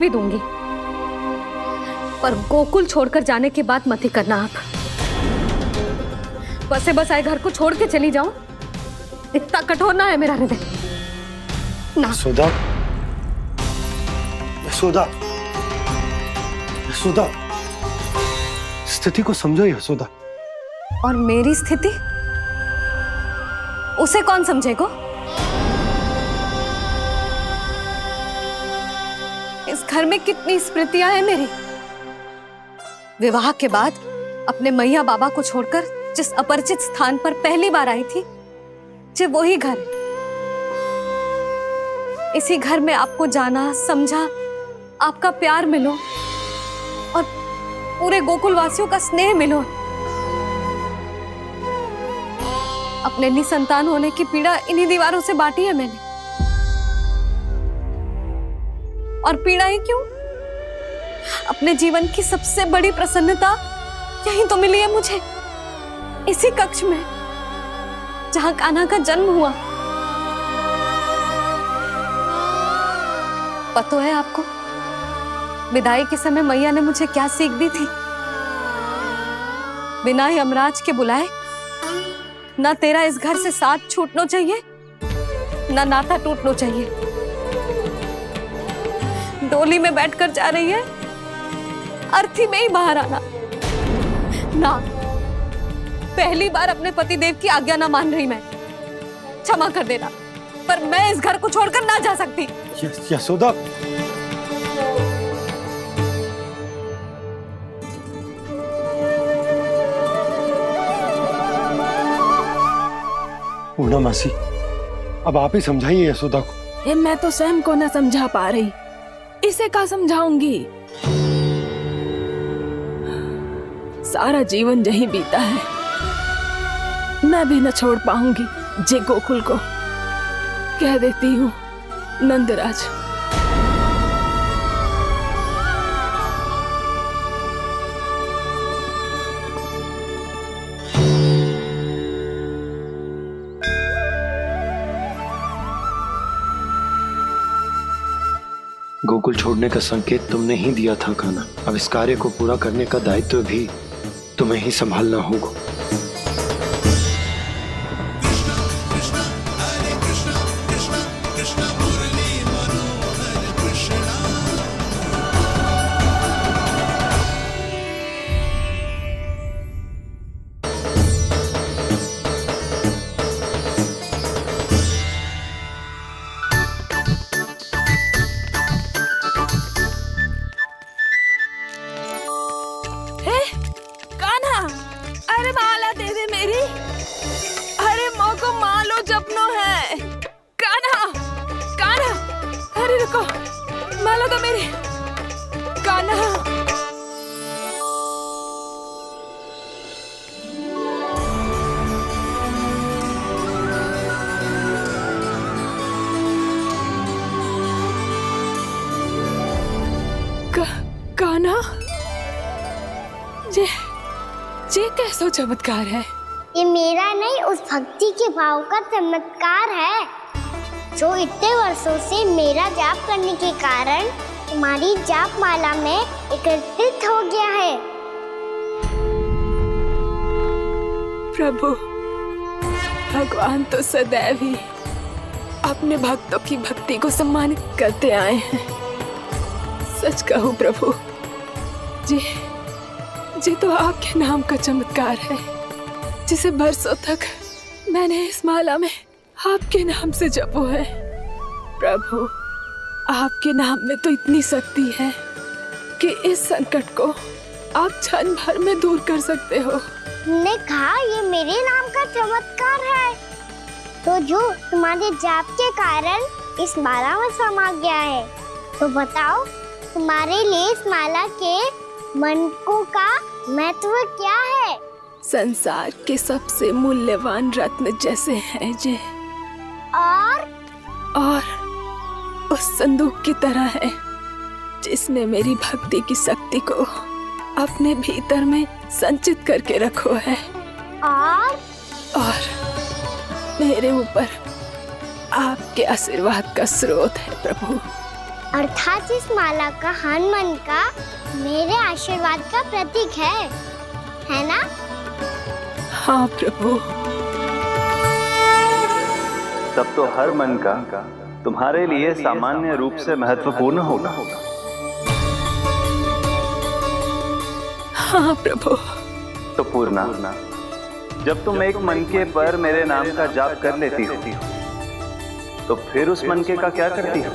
भी दूंगी, पर गोकुल छोड़कर जाने की बात मत ही करना आप। बसे बसाए घर को छोड़ के चली जाऊं, इतना कठोर ना है मेरा हृदय ना। यशोदा, यशोदा, यशोदा, स्थिति को समझो यशोदा। और मेरी स्थिति उसे कौन समझेगा? इस घर में कितनी स्मृतियां हैं मेरी। विवाह के बाद अपने मैया बाबा को छोड़कर जिस अपरिचित स्थान पर पहली बार आई थी, जो वही घर है। इसी घर में आपको जाना, समझा, आपका प्यार मिलो और पूरे गोकुल वासियों का स्नेह मिलो। अपने निसंतान होने की पीड़ा इन्हीं दीवारों से बांटी है मैंने। और पीड़ा ही क्यों? अपने जीवन की सबसे बड़ी प्रसन्नता यही तो मिली है मुझे, इसी कक्ष में जहां कान्हा का जन्म हुआ। पता है आपको विदाई के समय मैया ने मुझे क्या सीख दी थी? बिना ही यमराज के बुलाए ना तेरा इस घर से साथ छूटना चाहिए, ना नाता टूटना चाहिए। डोली में बैठकर जा रही है, अर्थी में ही बाहर आना ना। पहली बार अपने पतिदेव की आज्ञा ना मान रही मैं, क्षमा कर देना, पर मैं इस घर को छोड़कर ना जा सकती। यशोदा, पूर्णा मासी, अब आप ही समझाइए यशोदा को। मैं तो स्वयं को न समझा पा रही, इसे क्या समझाऊंगी? सारा जीवन यही बीता है, मैं भी न छोड़ पाऊंगी जे गोकुल को। कह देती हूँ नंदराज। गोकुल छोड़ने का संकेत तुमने ही दिया था कान्हा। अब इस कार्य को पूरा करने का दायित्व भी तुम्हें ही संभालना होगा। अरे माला दे दे मेरी, अरे मोको मालो जपनो है। कान्हा, कान्हा, अरे रुको, माला दो मेरी। कान्हा, कान्हा, ये कैसा चमत्कार है? ये मेरा नहीं, उस भक्ति के भाव का चमत्कार है, जो इतने वर्षों से मेरा जाप करने के कारण तुम्हारी जाप माला में एकत्रित हो गया है। प्रभु, भगवान तो सदैव ही अपने भक्तों की भक्ति को सम्मानित करते आए हैं। सच कहूँ प्रभु, जी तो आपके नाम का चमत्कार है, जिसे बरसों तक मैंने इस माला में आपके नाम से जपो है। प्रभु, आपके नाम में तो इतनी शक्ति है कि इस संकट को आप क्षण भर में दूर कर सकते हो। तुमने कहा ये मेरे नाम का चमत्कार है, तो जो तुम्हारे जाप के कारण इस माला में समा गया है, तो बताओ तुम्हारे लिए इस माला के मनकों का महत्व क्या है? संसार के सबसे मूल्यवान रत्न जैसे हैं जे, और उस संदूक की तरह है जिसने मेरी भक्ति की शक्ति को अपने भीतर में संचित करके रखो है। और मेरे ऊपर आपके आशीर्वाद का स्रोत है प्रभु। अर्थात इस माला का हनुमान का मेरे आशीर्वाद का प्रतीक है ना? हाँ प्रभु। तब तो हर मन का तुम्हारे लिए सामान्य रूप से महत्वपूर्ण होगा। हाँ प्रभु। तो पूर्णा, जब तुम एक मनके पर मेरे नाम का जाप कर लेती हो, तो फिर उस मनके का क्या करती हो?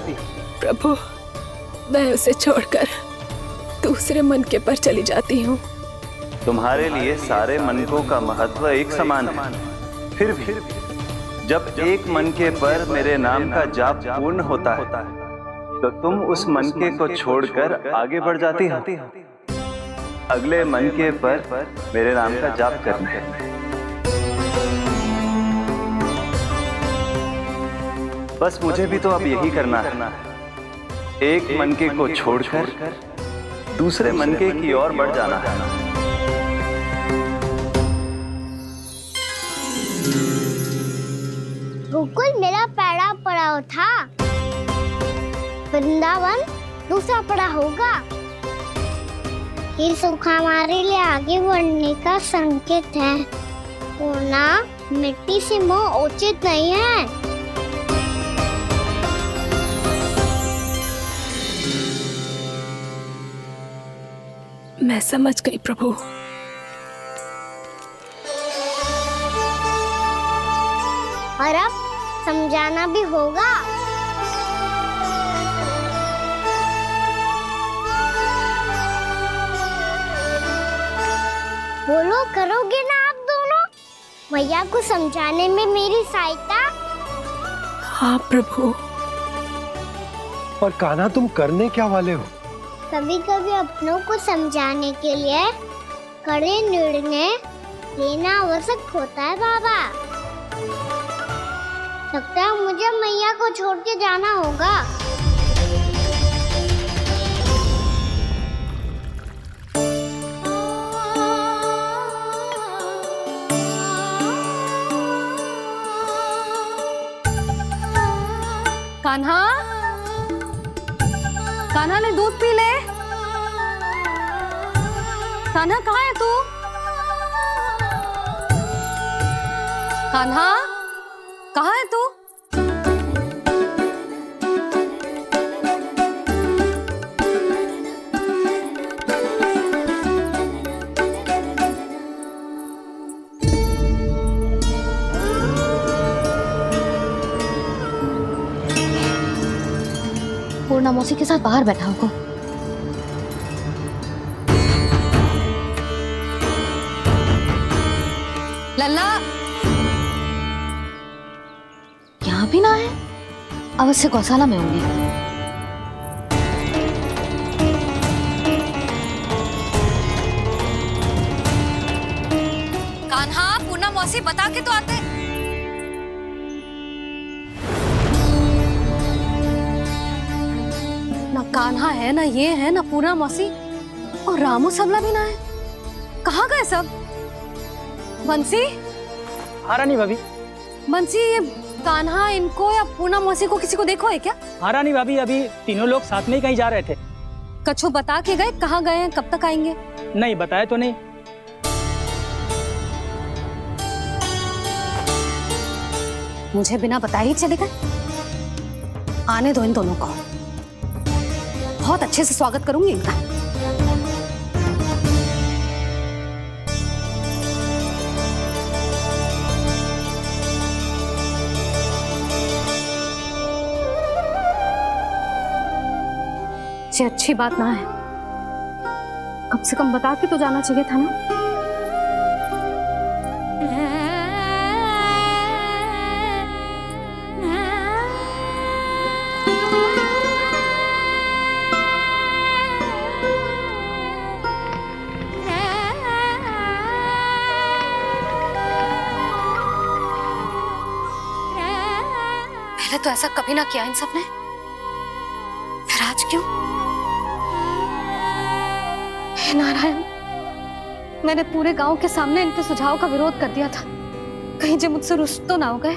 प्रभु, मैं उसे छोड़कर दूसरे मनके पर चली जाती हूँ। तुम्हारे लिए सारे मनकों का महत्व एक समान है। फिर भी जब एक मनके पर मेरे नाम का जाप पूर्ण होता है, तो तुम उस मनके को छोड़कर आगे बढ़ जाती हो अगले मनके पर मेरे नाम का जाप करने। बस मुझे भी तो अब यही करना है, एक मनके को छोड़कर दूसरे मनके की ओर बढ़ जाना है। गोकुल मेरा पहला पड़ाव था, वृंदावन दूसरा पड़ा होगा। ये सुख हमारे लिए आगे बढ़ने का संकेत है। पूर्णा, मिट्टी से मोह उचित नहीं है। मैं समझ गई प्रभु। और अब समझाना भी होगा। बोलो, करोगे ना आप दोनों? मैया को समझाने में मेरी सहायता। हाँ प्रभु। और कान्हा, तुम करने क्या वाले हो? कभी कभी अपनों को समझाने के लिए कड़े निर्णय लेना आवश्यक होता है बाबा। लगता है मुझे मैया को छोड़ के जाना होगा। कान्हा, कान्हा ने दूध पी ले। कान्हा, कहाँ है तू? कान्हा, कहाँ है तू? पूर्णा मौसी के साथ बाहर बैठा होगा। लल्ला, यहाँ भी ना है। अवश्य गौशाला में होंगे। कान्हा, पूर्णा मौसी बता के तो आते। ना कान्हा है, ना ये है, ना पूर्णा मौसी, और रामू सबला भी ना है। कहाँ गए सब? बंसी? हाँ रानी भाभी। बंसी, ये कान्हा इनको या पूर्णा मौसी को किसी को देखो है क्या? हाँ रानी भाभी, अभी तीनों लोग साथ में ही कहीं जा रहे थे। कछु बता के गए कहाँ गए हैं, कब तक आएंगे? नहीं बताया तो नहीं। मुझे बिना बताए ही चले गए। आने दो इन दोनों को, बहुत अच्छे से स्वागत करूंगी इनका। ये अच्छी बात ना है, कम से कम बता के तो जाना चाहिए था ना। पहले तो ऐसा कभी ना किया इन सब ने, फिर आज क्यों? हे नारायण, मैंने पूरे गांव के सामने इनके सुझाव का विरोध कर दिया था। कहीं जो मुझसे रुष्ट तो ना हो गए।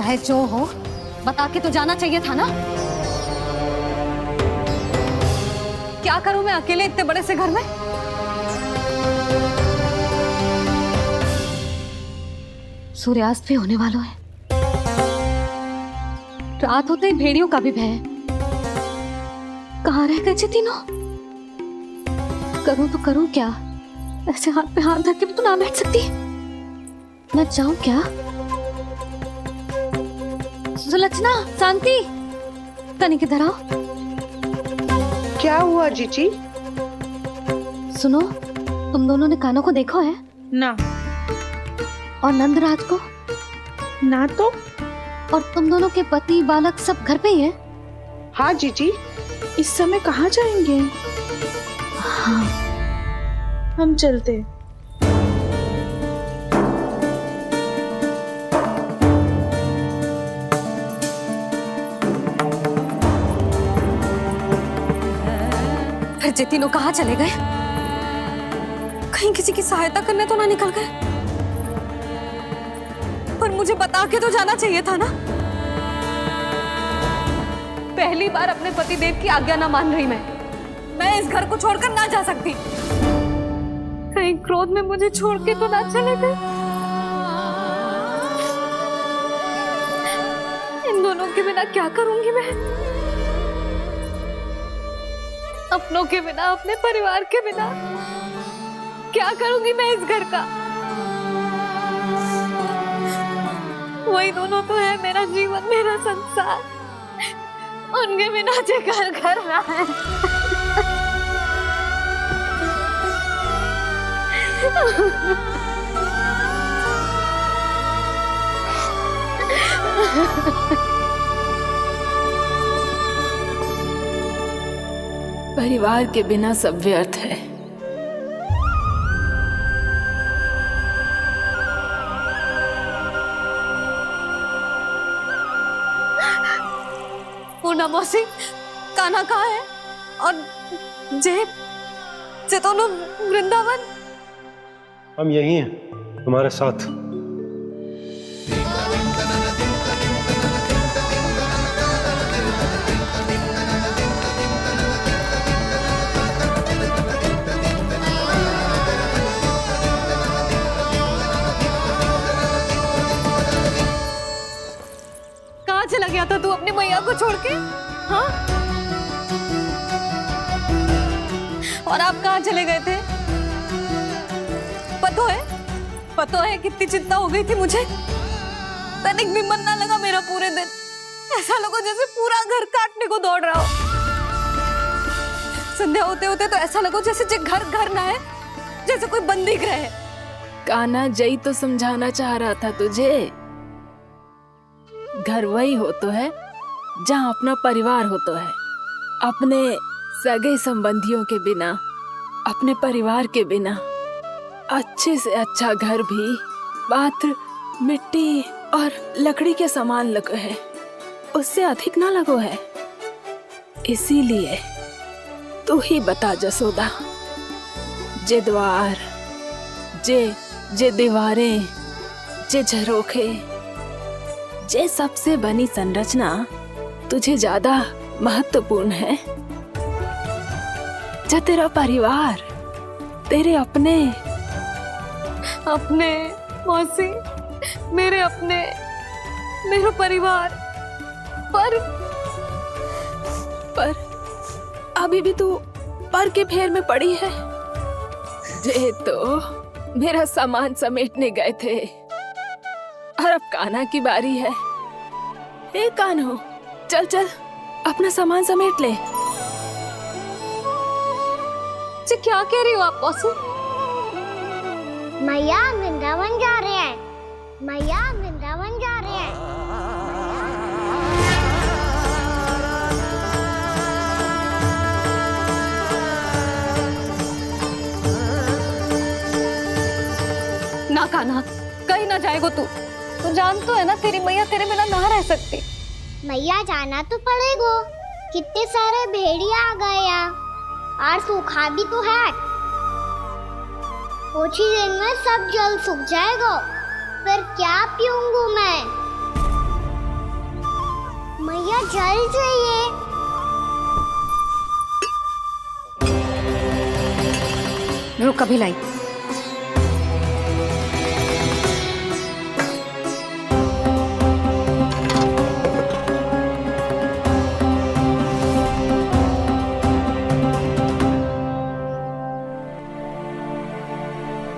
चाहे जो हो, बता के तो जाना चाहिए था ना। क्या करूं मैं अकेले इतने बड़े से घर में? सूर्यास्त भी होने वाला है। रात होते ही भेड़ियों का भी भय है। कहाँ रह गए जी तीनों? करूं तो करूं क्या? ऐसे हाथ पे हाथ धर के भी तो ना बैठ सकती। मैं जाऊं क्या? सुलक्षणा, शांति, तनिक इधर आओ। क्या हुआ जीजी? सुनो, तुम दोनों ने कानों को देखो है? ना। और नंदराज को? ना तो। और तुम दोनों के पति बालक सब घर पे ही है? हाँ जीजी, इस समय कहाँ जाएंगे? हाँ। हम चलते। फिर ये तीनों कहाँ चले गए? कहीं किसी की सहायता करने तो ना निकल गए? पर मुझे बता के तो जाना चाहिए था ना। पहली बार अपने पति देव की आज्ञा ना मान रही मैं इस घर को छोड़कर ना जा सकती। कहीं क्रोध में मुझे छोड़ के तो ना चले गए। इन दोनों के बिना क्या करूंगी मैं? अपनों के बिना, अपने परिवार के बिना क्या करूंगी मैं इस घर का? वही दोनों तो है मेरा जीवन, मेरा संसार। उनके बिना जो घर घर रहा है। परिवार के बिना सब व्यर्थ है। पूना मौसी, कान्हा कहाँ है? और जे दोनों वृंदावन? हम यही हैं, तुम्हारे साथ। कहाँ चला गया था तू अपनी मैया को छोड़ के? हाँ? और आप कहाँ चले गए थे? पता है कितनी चिंता हो गई थी मुझे। तनिक भी मन ना लगा मेरा पूरे दिन। ऐसा लगा जैसे पूरा घर काटने को दौड़ रहा हो। संध्या होते होते तो ऐसा लगा जैसे घर घर ना है, जैसे कोई बंदी गृह है। कान्हा, जय तो समझाना चाह रहा था तुझे। घर वही हो तो है जहाँ अपना परिवार हो तो है। अपने सगे संबंधियों के बिना, अपने परिवार के बिना अच्छे से अच्छा घर भी मात्र मिट्टी और लकड़ी के समान लगो है, उससे अधिक ना लगो है। इसीलिए तू ही बता जसोदा, जे द्वार, जे दीवारें, जे झरोखे, जे सबसे बनी संरचना तुझे ज्यादा महत्वपूर्ण है? जो तेरा परिवार, तेरे अपने मौसी, मेरा परिवार। पर अभी भी तू पर के फेर में पड़ी है। ये तो मेरा सामान समेटने गए थे और अब कान्हा की बारी है। हे कान्हो, चल चल अपना सामान समेट ले। क्या कह रही हो आप मौसी? मैया वृंदावन जा रहे हैं। मैया वृंदावन जा रहे हैं। ना कान्हा, कहीं ना जाएगो तू। तू जान तो है ना तेरी मैया तेरे बिना ना रह सकती। मैया जाना तो पड़ेगा। कितने सारे भेड़िया आ गए यहाँ और सूखा भी तो है। कुछ ही दिन में सब जल सूख जाएगा। फिर क्या पीऊंगी मैं? मेरा जल चाहिए। रुक, अभी लाई।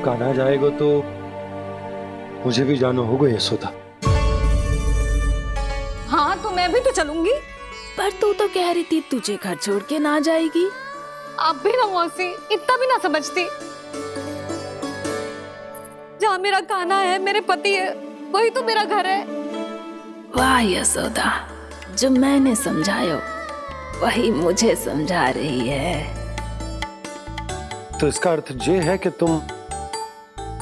कान्हा जाएगा तो मुझे भी जाना होगा यशोदा। हाँ, तो मैं भी तो चलूंगी। पर तू तो कह रही थी तुझे घर छोड़ के ना जाएगी। आप भी ना मौसी, इतना भी ना समझती। जहाँ मेरा कान्हा है, मेरे पति है, वही तो मेरा घर है। वाह यशोदा, जो मैंने समझायो वही मुझे समझा रही है। तो इसका अर्थ ये है कि तुम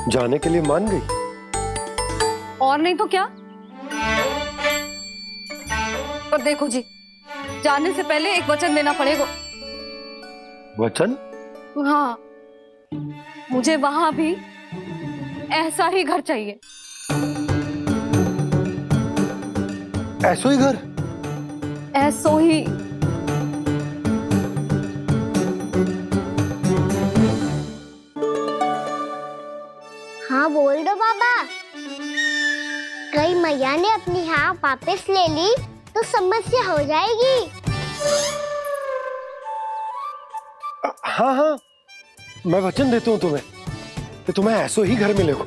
जाने के लिए मान गई? और नहीं तो क्या। पर देखो जी, जाने से पहले एक वचन देना पड़ेगा। वचन? हाँ, मुझे वहां भी ऐसा ही घर चाहिए। ऐसो ही घर? ऐसो ही। हाँ बोल दो बाबा। कहीं मैया ने अपनी हाँ वापस ले ली तो समस्या हो जाएगी। हाँ हाँ, मैं वचन देता हूँ तुम्हें कि तुम्हें ऐसो ही घर मिलेगा।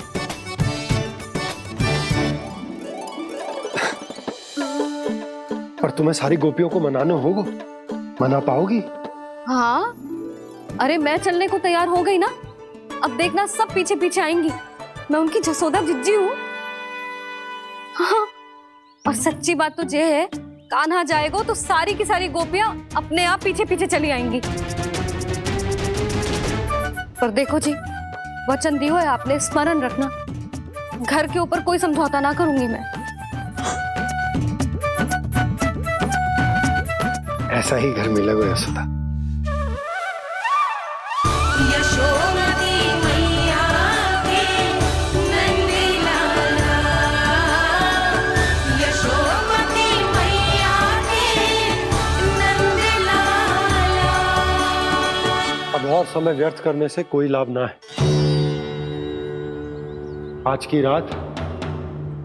पर तुम्हें सारी गोपियों को मनाना होगा। मना पाओगी? हाँ, अरे मैं चलने को तैयार हो गई ना। अब देखना, सब पीछे पीछे आएंगी। मैं उनकी जसोदा जिज्जी हूँ। हाँ, और सच्ची बात तो ये है, कान्हा जाएगा तो सारी की सारी गोपियां अपने आप पीछे पीछे चली आएंगी। पर देखो जी, वचन दियो है आपने, स्मरण रखना। घर के ऊपर कोई समझौता ना करूंगी मैं। ऐसा ही घर मिलेगा यशोदा। अब और समय व्यर्थ करने से कोई लाभ ना है। आज की रात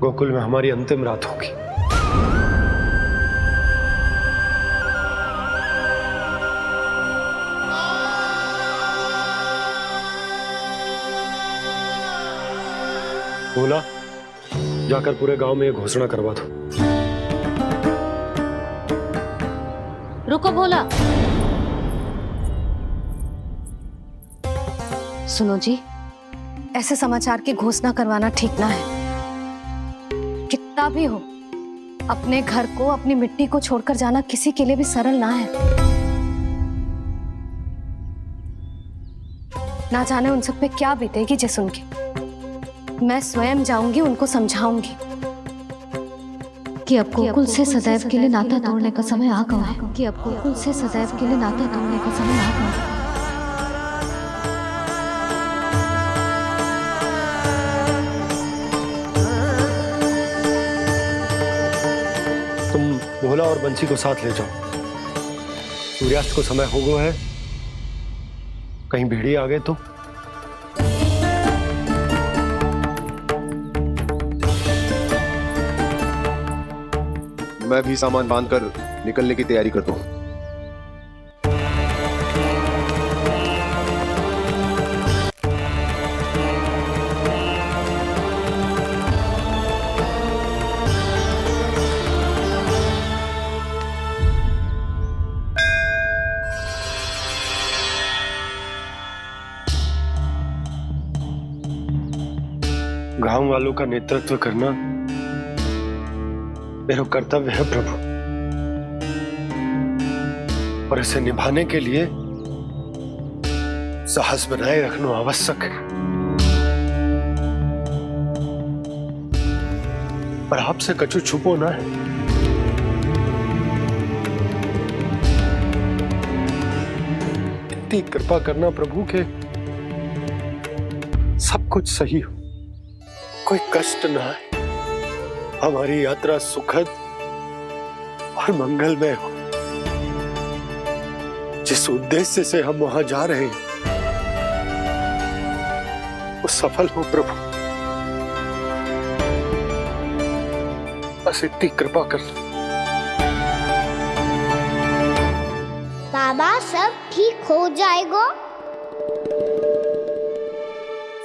गोकुल में हमारी अंतिम रात होगी। बोला, जाकर पूरे गांव में ये घोषणा करवा दो। रुको भोला। सुनो जी, ऐसे समाचार की घोषणा करवाना ठीक ना है। कितना भी हो, अपने घर को, अपनी मिट्टी को छोड़कर जाना किसी के लिए भी सरल ना है। ना जाने उन सब पे क्या बीतेगी जे सुन के। मैं स्वयं जाऊंगी, उनको समझाऊंगी कि अब गोकुल से सदैव के लिए नाता तोड़ने का समय आ गया है। कि अब गोकुल से सदैव के लिए नाता तोड़ने का समय आ गया है। तुम भोला और बंसी को साथ ले जाओ। सूर्यास्त को समय हो गया है, कहीं भेड़िए आ गए तो। मैं भी सामान बांधकर निकलने की तैयारी करता हूँ। गांव वालों का नेतृत्व करना मेरा कर्तव्य है प्रभु, और इसे निभाने के लिए साहस बनाए रखना आवश्यक है। पर आपसे कछु छुपो ना है। इतनी कृपा करना प्रभु के सब कुछ सही हो, कोई कष्ट ना है, हमारी यात्रा सुखद और मंगलमय हो। जिस उद्देश्य से हम वहां जा रहे हैं वो सफल हो प्रभु। बस इतनी कृपा कर। बाबा सब ठीक हो जाएगा।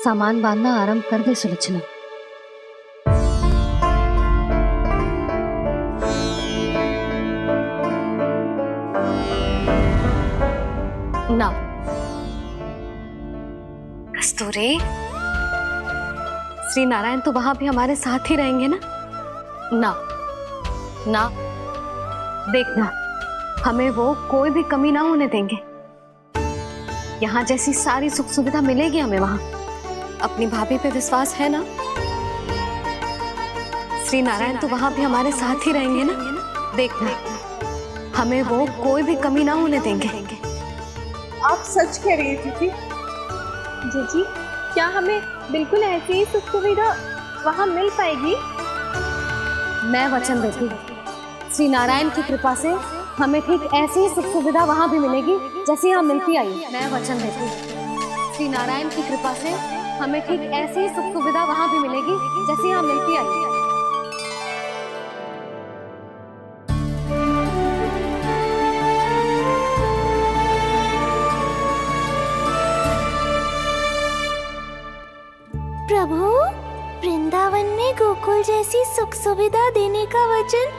सामान बांधना आरंभ कर दे सुलोचना। ना कस्तूरी, श्री नारायण तो वहां भी हमारे साथ ही रहेंगे ना? ना ना, देखना हमें वो कोई भी कमी ना होने देंगे। यहाँ जैसी सारी सुख सुविधा मिलेगी हमें वहां। अपनी भाभी पे विश्वास है ना? श्री नारायण तो वहां भी हमारे साथ ही रहेंगे ना? देखना हमें वो कोई भी कमी ना होने देंगे। आप सच कह रही है जीजी। जीजी, क्या हमें बिल्कुल ऐसी ही सुख सुविधा वहाँ मिल पाएगी? मैं वचन देती हूँ, श्री नारायण की कृपा से हमें ठीक ऐसी ही सुख सुविधा वहाँ भी मिलेगी जैसी यहाँ मिलती आई। मैं वचन देती हूँ, श्री नारायण की कृपा से हमें ठीक ऐसी ही सुख सुविधा वहाँ भी मिलेगी जैसी यहाँ मिलती आई। प्रभु, वृंदावन में गोकुल जैसी सुख सुविधा देने का वचन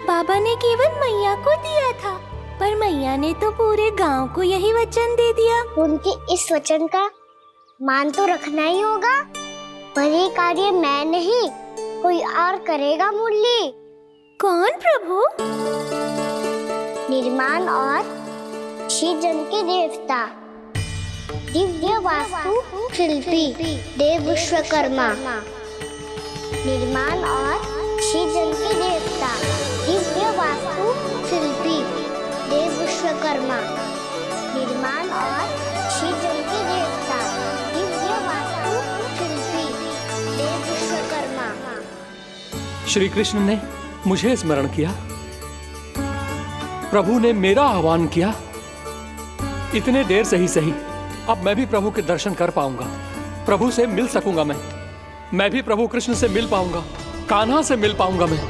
बाबा ने केवल मैया को दिया था, पर मैया ने तो पूरे गांव को यही वचन दे दिया। उनके इस वचन का मान तो रखना ही होगा, पर ये कार्य मैं नहीं कोई और करेगा। मुरली कौन प्रभु? निर्माण और सृजन के देवता, दिव्य वास्तु शिल्पी देव विश्वकर्मा। निर्माण और सृजन के देवता, दिव्य वास्तु शिल्पी देव विश्वकर्मा। निर्माण और सृजन के देवता, दिव्य वास्तु शिल्पी देव विश्वकर्मा। श्री कृष्ण ने मुझे स्मरण किया, प्रभु ने मेरा आह्वान किया। इतने देर से ही सही, अब मैं भी प्रभु के दर्शन कर पाऊंगा, प्रभु से मिल सकूंगा। मैं भी प्रभु कृष्ण से मिल पाऊंगा, कान्हा से मिल पाऊंगा मैं।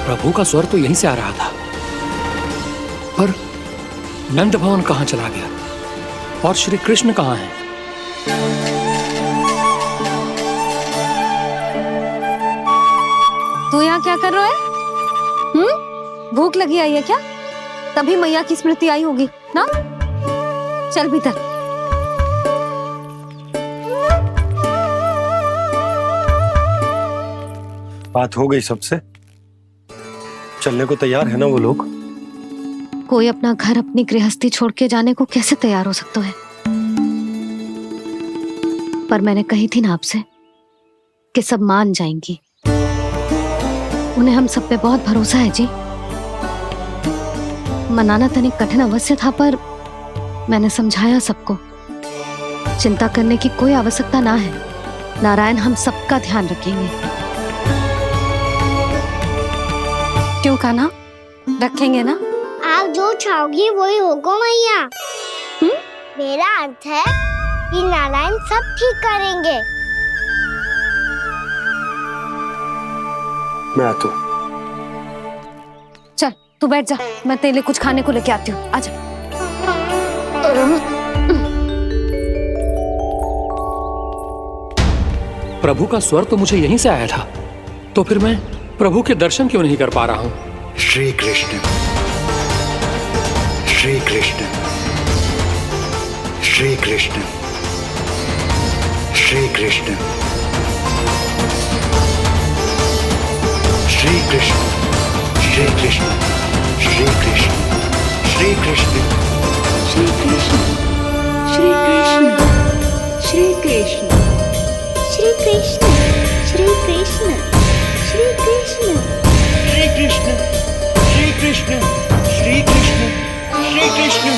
प्रभु का स्वर तो यहीं से आ रहा था, पर नंद भवन कहां चला गया और श्री कृष्ण कहां हैं? तू यहाँ क्या कर रहा है? भूख लगी आई है क्या? तभी मैया की स्मृति आई होगी ना? चल भीतर। बात हो गई सबसे? चलने को तैयार है ना वो लोग? कोई अपना घर अपनी गृहस्थी छोड़ के जाने को कैसे तैयार हो सकता है? पर मैंने कही थी ना आपसे कि सब मान जाएंगी। उन्हें हम सब पे बहुत भरोसा है जी। मनाना तनिक कठिन अवश्य था, पर मैंने समझाया सबको। चिंता करने की कोई आवश्यकता ना है। नारायण हम सबका ध्यान रखेंगे। क्यों कान्हा, रखेंगे ना? आप जो चाहोगी वही होगा मैया। मेरा अर्थ है कि नारायण सब ठीक करेंगे। मैं आता हूँ। चल तू बैठ जा, मैं तेरे लिए कुछ खाने को लेके आती हूँ। आजा। प्रभु का स्वर तो मुझे यहीं से आया था, तो फिर मैं प्रभु के दर्शन क्यों नहीं कर पा रहा हूँ? श्री कृष्ण, श्री कृष्ण, श्री कृष्ण, श्री कृष्ण, श्री कृष्ण, श्री कृष्ण, श्री कृष्ण, श्री कृष्ण, श्री कृष्ण, श्री कृष्ण, श्री कृष्ण, श्री कृष्ण, श्री कृष्ण, श्री कृष्ण, श्री कृष्ण, श्री कृष्ण, श्री कृष्ण, श्री कृष्ण।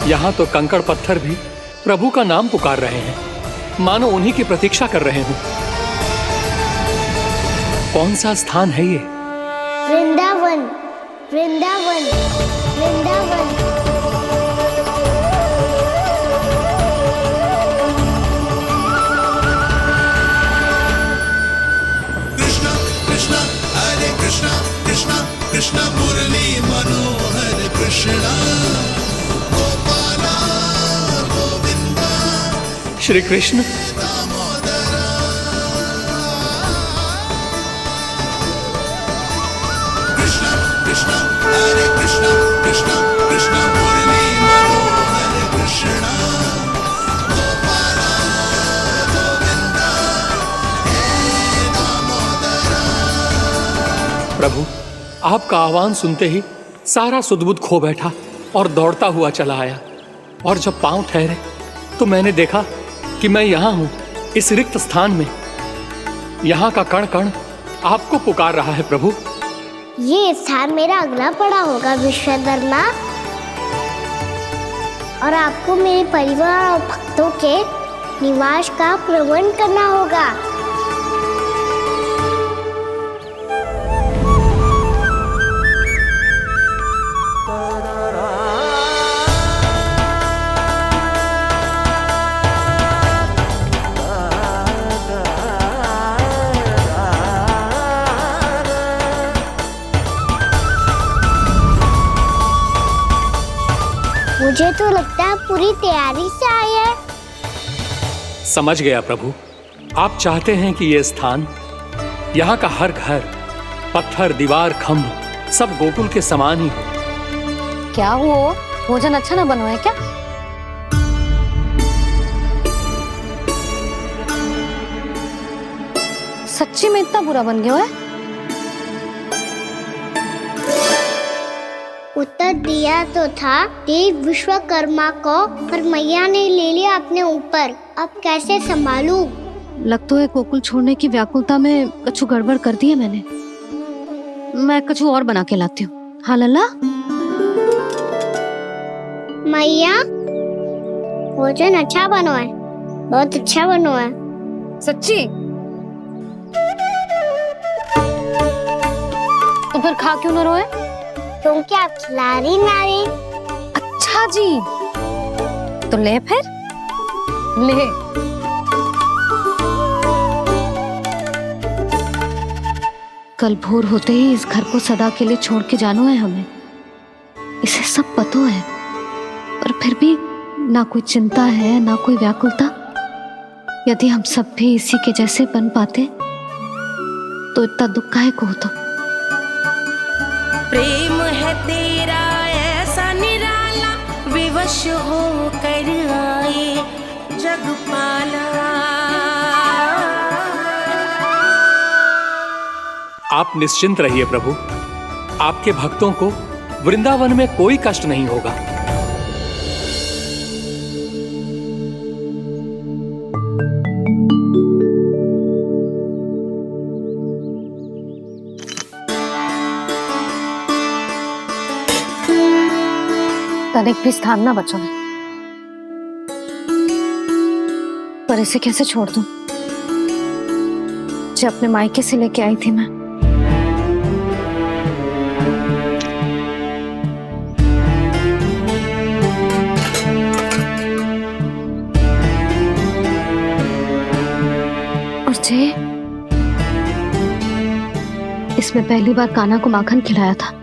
यहाँ तो कंकड़ पत्थर भी प्रभु का नाम पुकार रहे हैं, मानो उन्हीं की प्रतीक्षा कर रहे हूँ। कौन सा स्थान है ये? वृंदावन, वृंदावन, वृंदावन। कृष्णा कृष्णा हरे कृष्णा, कृष्णा कृष्णा मुरली मनोहर कृष्णा, गोपाला गोविंदा, श्री कृष्ण। कृष्णा कृष्णा हरे कृष्णा, कृष्णा कृष्णा मुरली मनोहर कृष्णा, गोपाला गोविंदा, हे दामोदरा। प्रभु, आपका आह्वान सुनते ही सारा सुध-बुध खो बैठा और दौड़ता हुआ चला आया। और जब पांव ठहरे तो मैंने देखा कि मैं यहाँ हूँ, इस रिक्त स्थान में। यहाँ का कण कण आपको पुकार रहा है प्रभु। ये स्थान मेरा अगला पड़ा होगा विश्वकर्मा, और आपको मेरे परिवार और भक्तों के निवास का प्रबंध करना होगा। मुझे तो लगता है पूरी तैयारी से आए हैं। समझ गया प्रभु, आप चाहते हैं कि ये स्थान, यहाँ का हर घर, पत्थर, दीवार, खंभ सब गोकुल के समान ही हो। क्या हुआ? भोजन अच्छा ना बना है क्या? सच्ची में इतना बुरा बन गया है? उत्तर दिया तो था देव विश्वकर्मा को, पर मैया ने ले लिया अपने ऊपर। अब कैसे संभालूं? लग तो है गोकुल छोड़ने की व्याकुलता में कछु गड़बड़ कर दी है मैंने। मैं कछु और बना के लाती हूँ। हाँ लल्ला? मैया, भोजन अच्छा बनो है, बहुत अच्छा बनो है। सच्ची? तो फिर खा क्यों न रोए? क्योंकि आप खिला रही नारी। अच्छा जी, तो ले फिर ले। कल भोर होते ही इस घर को सदा के लिए छोड़ के जाना है हमें। इसे सब पता है, पर फिर भी ना कोई चिंता है ना कोई व्याकुलता। यदि हम सब भी इसी के जैसे बन पाते तो इतना दुख काहे को होता। प्रेम है तेरा ऐसा निराला, विवश वश हो कर आए जगपाला। आप निश्चिंत रहिए प्रभु, आपके भक्तों को वृंदावन में कोई कष्ट नहीं होगा। तनिक भी स्थान ना बचो है, पर इसे कैसे छोड़ दूं? जब अपने मायके से लेके आई थी मैं। और जे इसमें पहली बार कान्हा को माखन खिलाया था।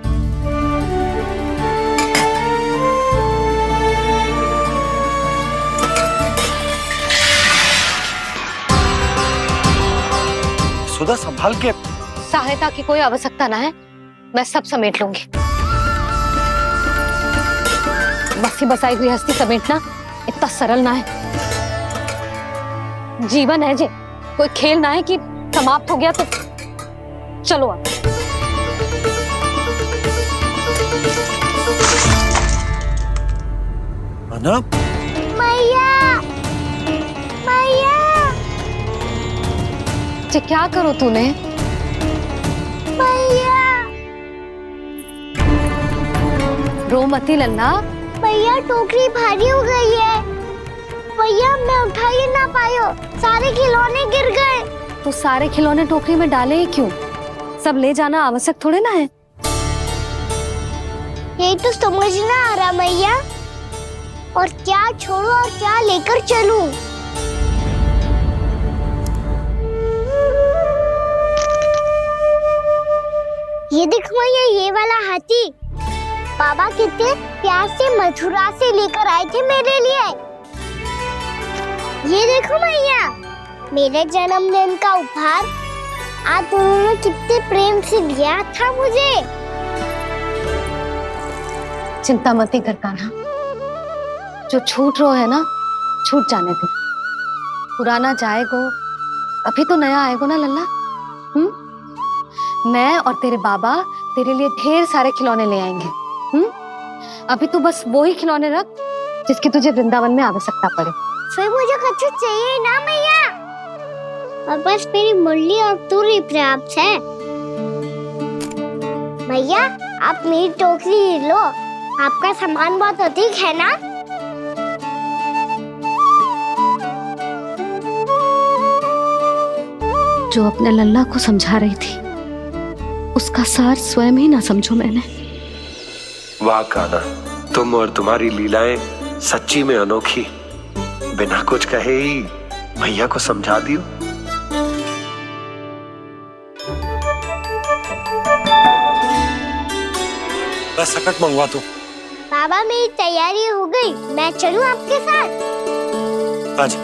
सुधा संभाल के। सहायता की कोई आवश्यकता ना है, मैं सब समेट लूंगी। बसी बसाई हुई हस्ती समेटना इतना सरल ना है। जीवन है जे, कोई खेल ना है कि समाप्त हो गया तो चलो अब। अना? मैया, मैया, जे क्या करो तूने? मैया, रो मती लल्ला। भैया टोकरी भारी हो गई है। भैया मैं उठा ही ना पायो, सारे खिलौने गिर गए। तो सारे खिलौने टोकरी में डाले ही क्यों? सब ले जाना आवश्यक थोड़े ना है। यही तो समझ ना आ रहा मैया, और क्या छोड़ो और क्या लेकर चलूं? ये देख मैया, ये वाला हाथी बाबा कितने प्यार से मथुरा से लेकर आए थे मेरे लिए। ये देखो मैया, मेरे जन्मदिन का उपहार आप उन्होंने कितने प्रेम से दिया था मुझे। चिंता मत कर कान्हा, जो छूट रो है ना छूट जाने दे। पुराना जाएगो, अभी तो नया आएगो ना लल्ला। मैं और तेरे बाबा तेरे लिए ढेर सारे खिलौने ले आएंगे। अभी तू बस वो ही खिलौने रख जिसकी तुझे वृंदावन में आवश्यकता पड़े। फिर मुझे कच्चू चाहिए ना मैया, और बस मेरी मुरली और तुरी पर्याप्त है। भैया आप मेरी टोकरी लो, आपका सामान बहुत अधिक है ना। जो अपने लल्ला को समझा रही थी उसका सार स्वयं ही ना समझो मैंने। वाह कान्हा, तुम और तुम्हारी लीलाएं सच्ची में अनोखी। बिना कुछ कहे ही भैया को समझा दियो। बस सकट मंगवा दो। बाबा मेरी तैयारी हो गई, मैं चलूं आपके साथ? आज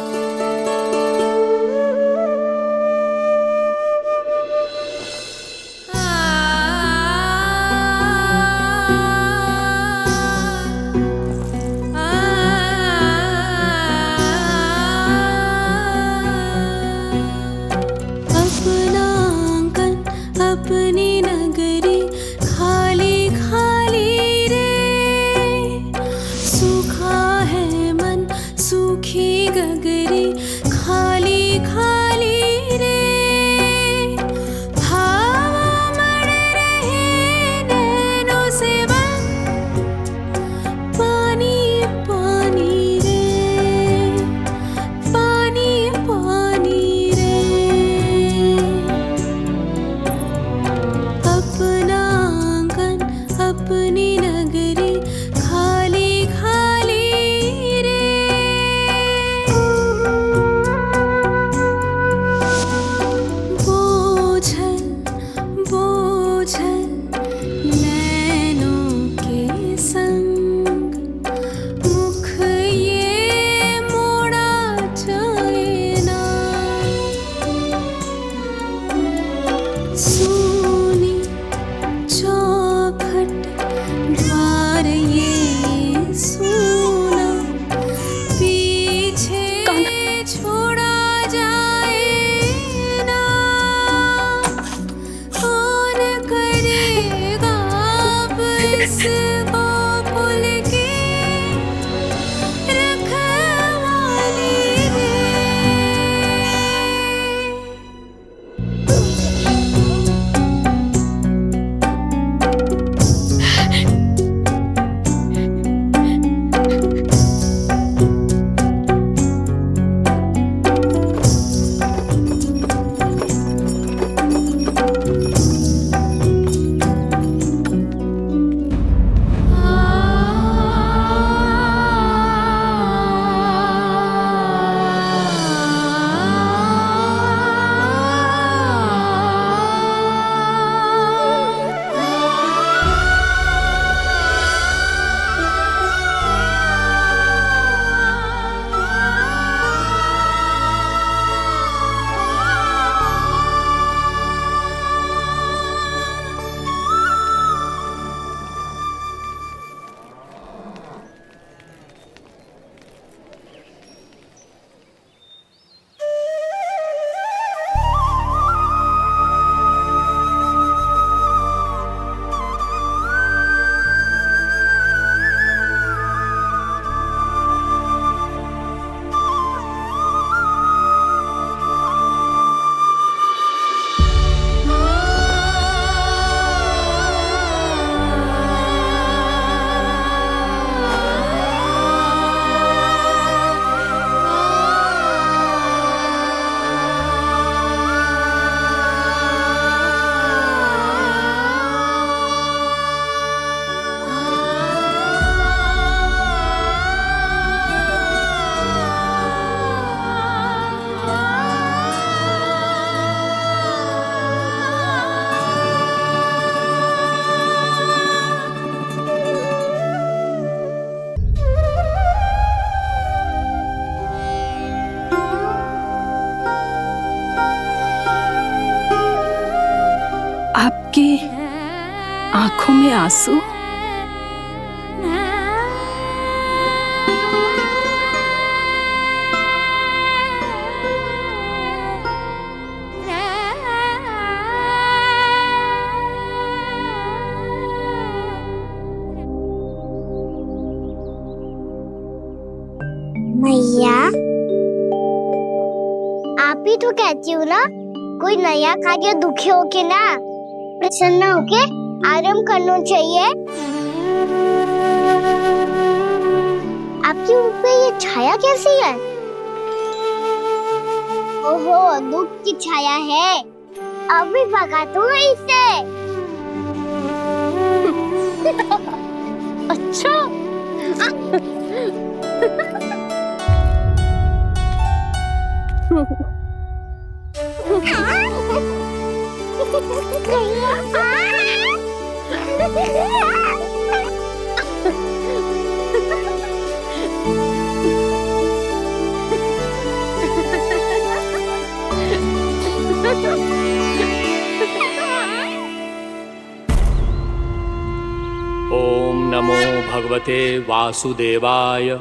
आंखों में आंसू। मैया, आप ही तो कहती हो ना, कोई नया कार्य दुखी होके ना प्रसन्न होके आराम करना चाहिए। आपके मुंह पे ये छाया कैसी है? ओहो, दुख की छाया है। अभी भगा दूंगा इसे। अच्छा। ओम नमो भगवते वासुदेवाय।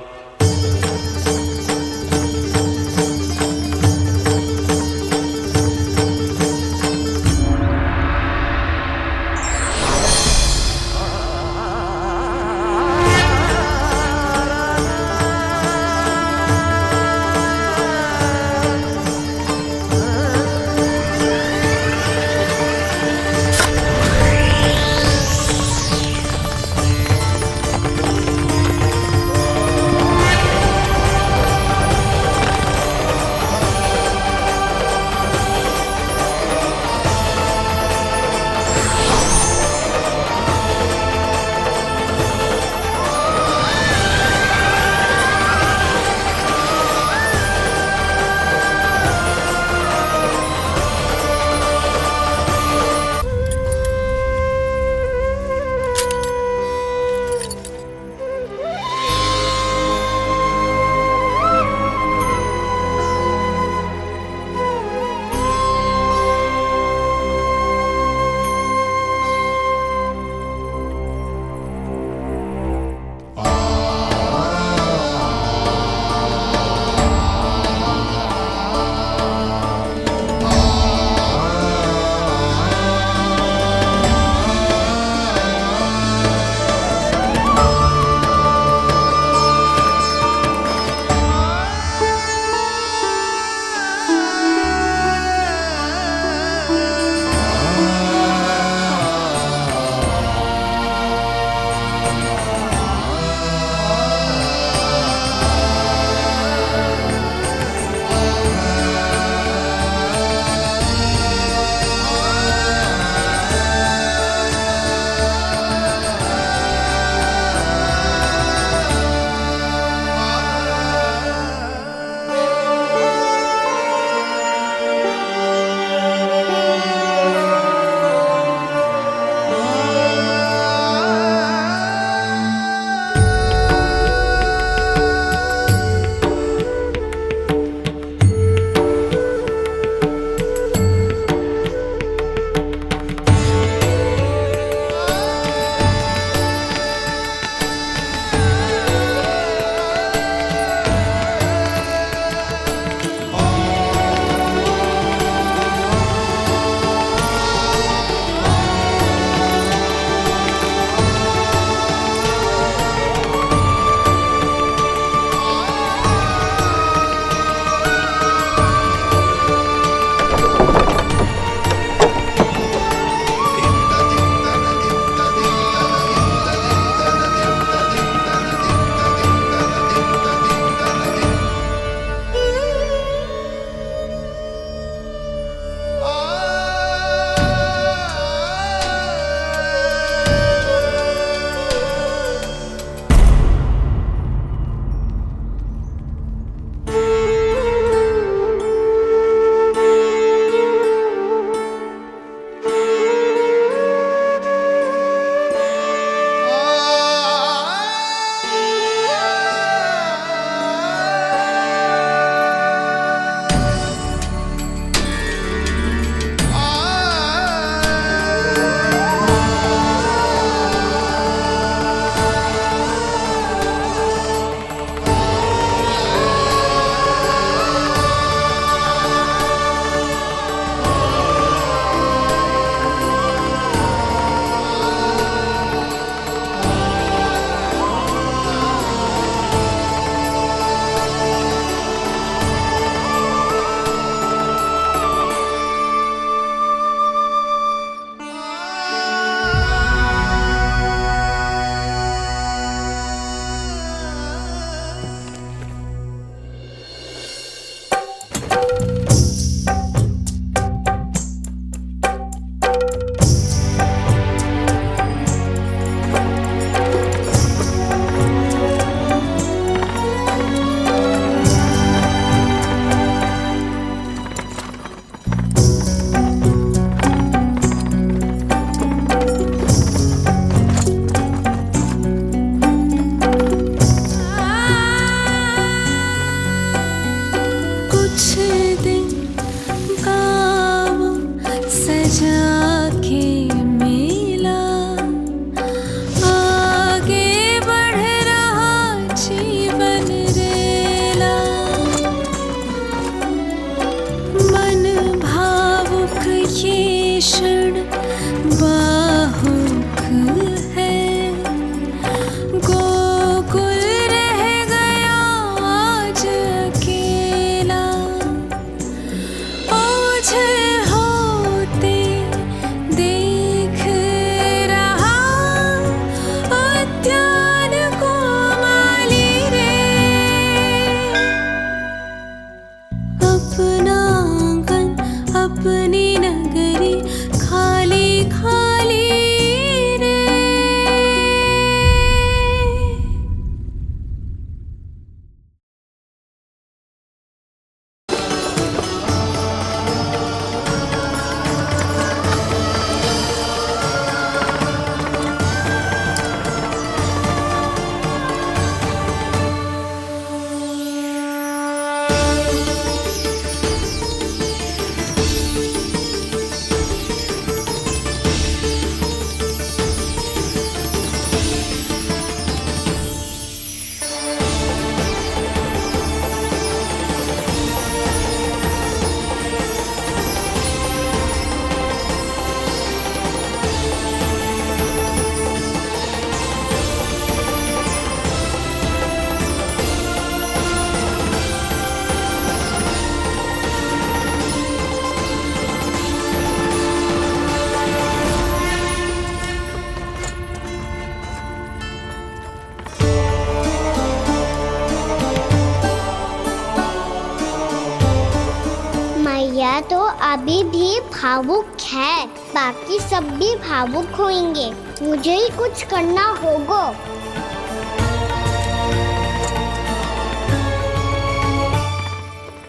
मैया तो अभी भी भावुक है, बाकी सब भी भावुक होंगे। मुझे ही कुछ करना होगा।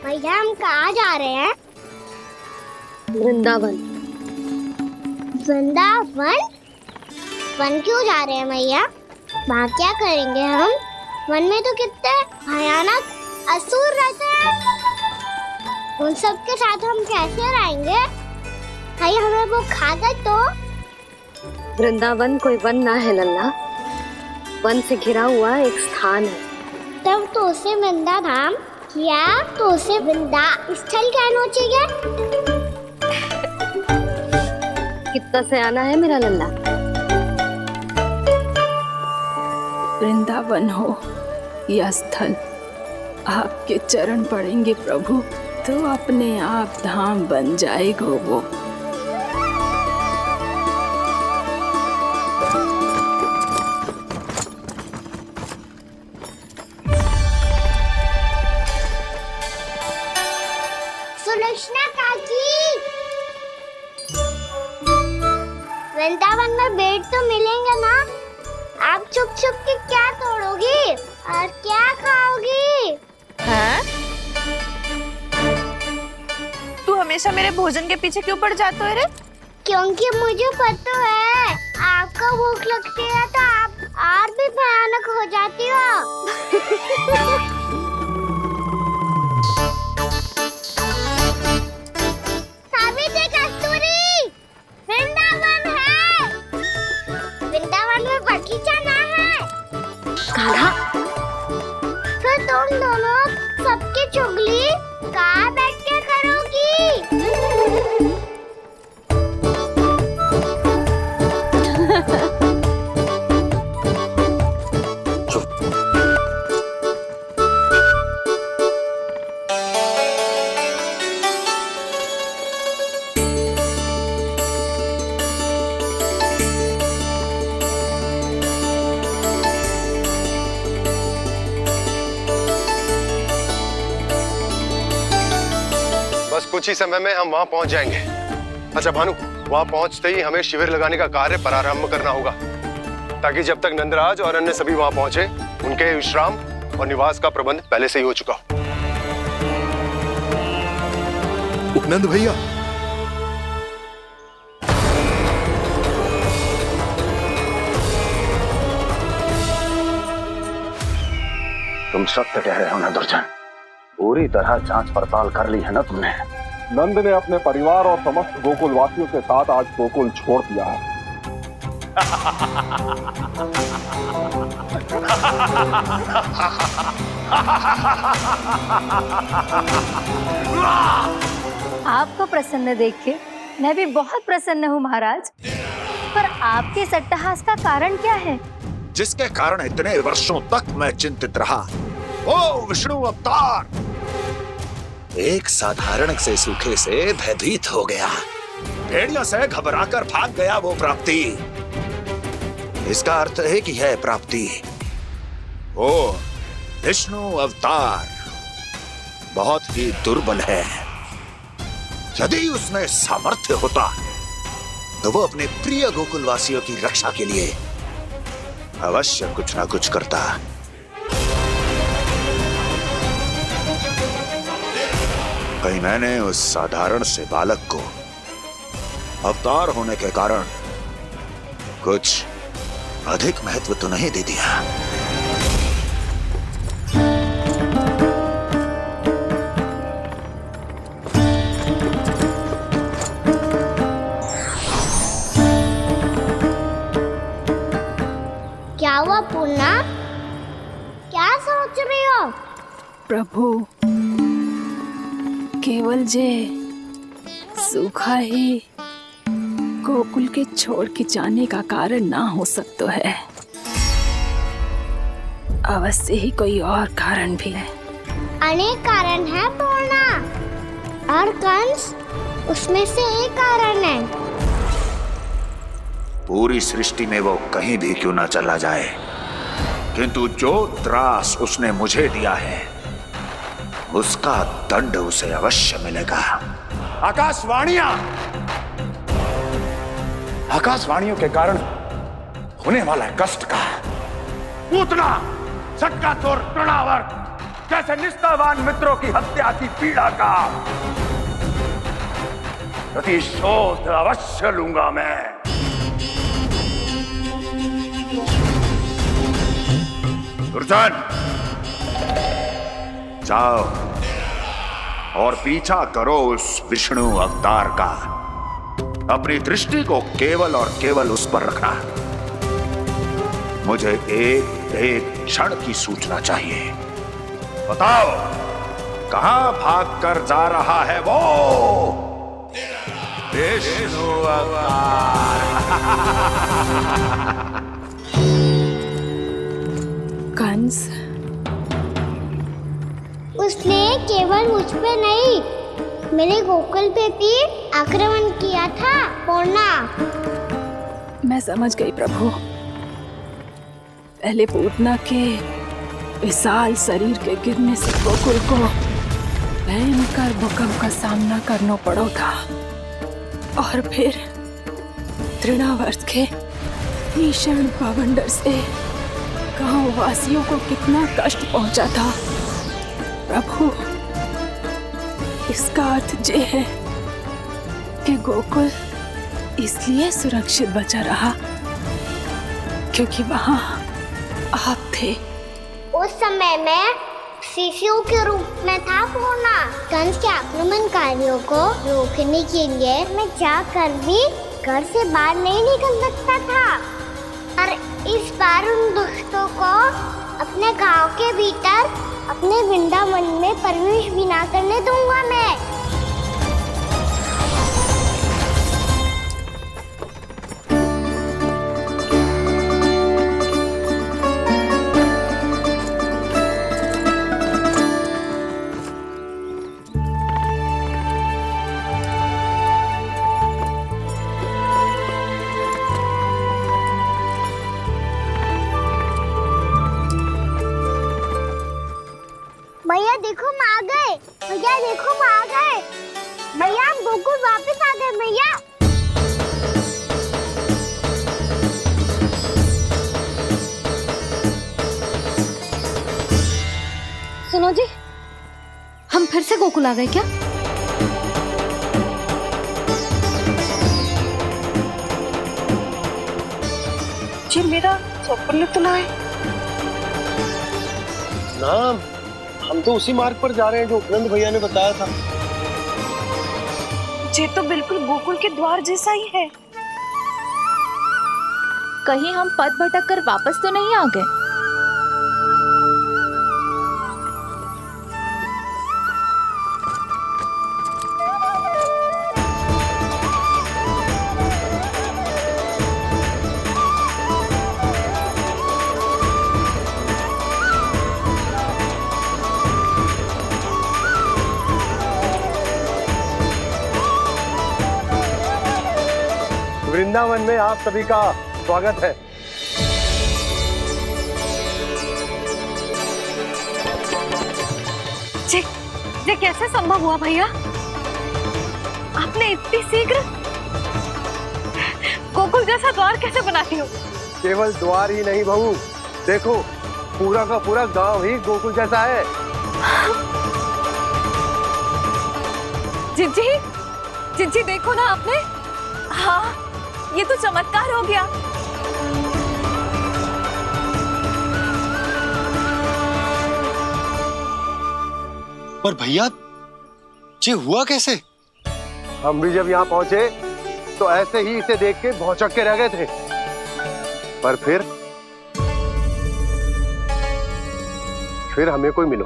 भैया हम कहाँ जा रहे हैं? वृंदावन। वृंदावन? वन क्यों जा रहे हैं भैया? वहाँ क्या करेंगे हम? वन में तो कितने भयानक असुर रहते हैं। उन सब के साथ हम कैसे रहेंगे? भाई हमें वो खा गए तो? वृंदावन कोई वन ना है लल्ला, वन से घिरा हुआ एक स्थान है। तब तो उसे वृंदा धाम या तो उसे वृंदा स्थल कहना चाहिए। कितना से आना है मेरा लल्ला। वृंदावन हो या स्थल, आपके चरण पड़ेंगे प्रभु तो अपने आप धाम बन जाएगा वो। सुलक्षणा काकी, वृंदावन में बेट तो मिलेंगे ना? आप छुप छुप के क्या तोड़ोगी और क्या खाओगी? हाँ? तू हमेशा मेरे भोजन के पीछे क्यों पड़ जाता है रे? क्योंकि मुझे पता है आपको भूख लगती है तो आप और भी भयानक हो जाती हो। सावित्री, कस्तूरी, वृंदावन है। वृंदावन में बगीचा ना है। कान्हा, फिर तुम दोनों सबकी चुगली कहाँ बैठ के करोगी? बस कुछ ही समय में हम वहां पहुंच जाएंगे। अच्छा भानु, वहां पहुंचते ही हमें शिविर लगाने का कार्य प्रारंभ करना होगा, ताकि जब तक नंदराज और अन्य सभी वहां पहुंचे उनके विश्राम और निवास का प्रबंध पहले से ही हो चुका हो। उपनंद भैया, तुम सत्य कह रहे हो ना दुर्जन? पूरी तरह जांच पड़ताल कर ली है ना तुमने? नंद ने अपने परिवार और समस्त गोकुल वासियों के साथ आज गोकुल छोड़ दिया है। आपको प्रसन्न देख के मैं भी बहुत प्रसन्न हूँ महाराज, पर आपके इस अट्टहास का कारण क्या है? जिसके कारण इतने वर्षों तक मैं चिंतित रहा। ओ विष्णु अवतार! एक साधारण से सूखे से भयभीत हो गया, भेड़ियों से घबराकर भाग गया वो प्राप्ति। इसका अर्थ है कि यह प्राप्ति ओ विष्णु अवतार बहुत ही दुर्बल है। यदि उसमें सामर्थ्य होता तो वो अपने प्रिय गोकुलवासियों की रक्षा के लिए अवश्य कुछ ना कुछ करता। कहीं मैंने उस साधारण से बालक को अवतार होने के कारण कुछ अधिक महत्व तो नहीं दे दिया। क्या हुआ पूर्णा? क्या सोच रही हो? प्रभु, केवल जे सूखा ही गोकुल के छोड़ के जाने का कारण ना हो सकता है, अवश्य ही कोई और कारण भी है। अनेक कारण है पूर्णा, और कंस उसमें से एक कारण है। पूरी सृष्टि में वो कहीं भी क्यों ना चला जाए, किंतु जो त्रास उसने मुझे दिया है उसका दंड उसे अवश्य मिलेगा। आकाशवाणियों के कारण होने वाला है कष्ट का। पूतना, सटका चोर तृणावर जैसे निष्ठावान मित्रों की हत्या की पीड़ा का प्रतिशोध अवश्य लूंगा मैं। दुर्जन, जाओ और पीछा करो उस विष्णु अवतार का। अपनी दृष्टि को केवल और केवल उस पर रखना। मुझे एक एक क्षण की सूचना चाहिए। बताओ, कहां भागकर जा रहा है वो विष्णु अवतार? कंस, उसने केवल मुझ पे नहीं, मेरे गोकुल पे भी आक्रमण किया था। पूर्णा, मैं समझ गई प्रभु। पहले पूतना के विशाल शरीर के गिरने से गोकुल को भयंकर भूकंप का सामना करना पड़ा था, और फिर तृणावर्त के भीषण पावंडर से गांव वासियों को कितना कष्ट पहुंचा था। प्रभु, इसका अर्थ ये है कि गोकुल इसलिए सुरक्षित बचा रहा क्योंकि वहां आप थे। उस समय मैं शिशु के रूप में था पूर्णा। कंस के आक्रमणकारियों को रोकने के लिए मैं जाकर भी घर से बाहर नहीं निकल सकता था, और इस बार उन दुष्टों को अपने गांव के भीतर, अपने वृंदावन में प्रवेश भी ना करने दूंगा मैं। भैया देखो हम आ गए। भैया देखो हम आ गए। भैया हम गोकुल वापस आ गए। भैया सुनो जी, हम फिर से गोकुल आ गए क्या? जी मेरा स्वप्न तो ना है। ना, हम तो उसी मार्ग पर जा रहे हैं जो उपनंद भैया ने बताया था। ये तो बिल्कुल गोकुल के द्वार जैसा ही है। कहीं हम पथ भटक कर वापस तो नहीं आ गए? वृंदावन में आप सभी का स्वागत है। ये कैसे संभव हुआ भैया? आपने इतनी शीघ्र गोकुल जैसा द्वार कैसे बनाती हो? केवल द्वार ही नहीं बहू, देखो पूरा का पूरा गांव ही गोकुल जैसा है। जिज्जी, जिज्जी देखो ना आपने। हाँ, ये तो चमत्कार हो गया। पर भैया, ये हुआ कैसे? हम भी जब यहाँ पहुंचे तो ऐसे ही इसे देख के भौचक के रह गए थे, पर फिर हमें कोई मिलो।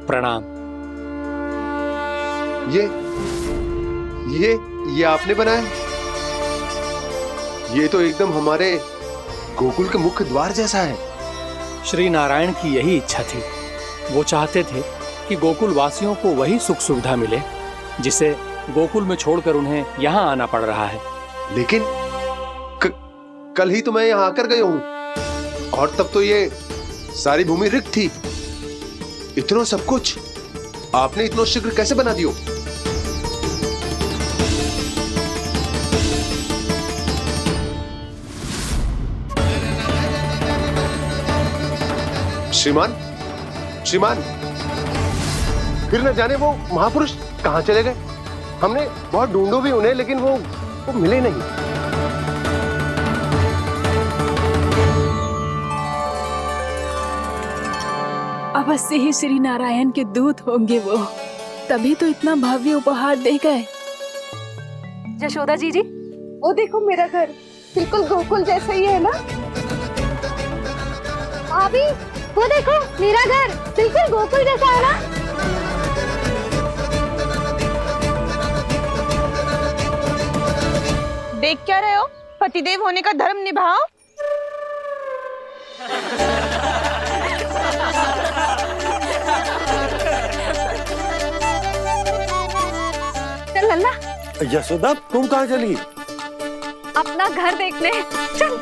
प्रणाम। ये आपने बनाया? ये तो एकदम हमारे गोकुल के मुख्य द्वार जैसा है। श्री नारायण की यही इच्छा थी। वो चाहते थे ताकि गोकुल वासियों को वही सुख सुविधा मिले जिसे गोकुल में छोड़कर उन्हें यहाँ आना पड़ रहा है। लेकिन कल ही तो मैं यहाँ आकर गया हूँ और तब तो ये सारी भूमि रिक्त थी। इतना सब कुछ आपने इतना शीघ्र कैसे बना दियो? श्रीमान, श्रीमान, फिर न जाने वो महापुरुष कहाँ चले गए। हमने बहुत ढूंढो भी उन्हें, लेकिन वो मिले नहीं। अवश्य ही श्री नारायण के दूत होंगे वो, तभी तो इतना भव्य उपहार दे गए। यशोदा जी जी, वो देखो मेरा घर बिल्कुल गोकुल जैसा ही है ना। भाभी, वो देखो मेरा घर बिल्कुल गोकुल जैसा है ना। देख क्या रहे हो? पतिदेव होने का धर्म निभाओ। चल लल्ला, यशोदा तुम कहाँ चली? अपना घर देखने चल।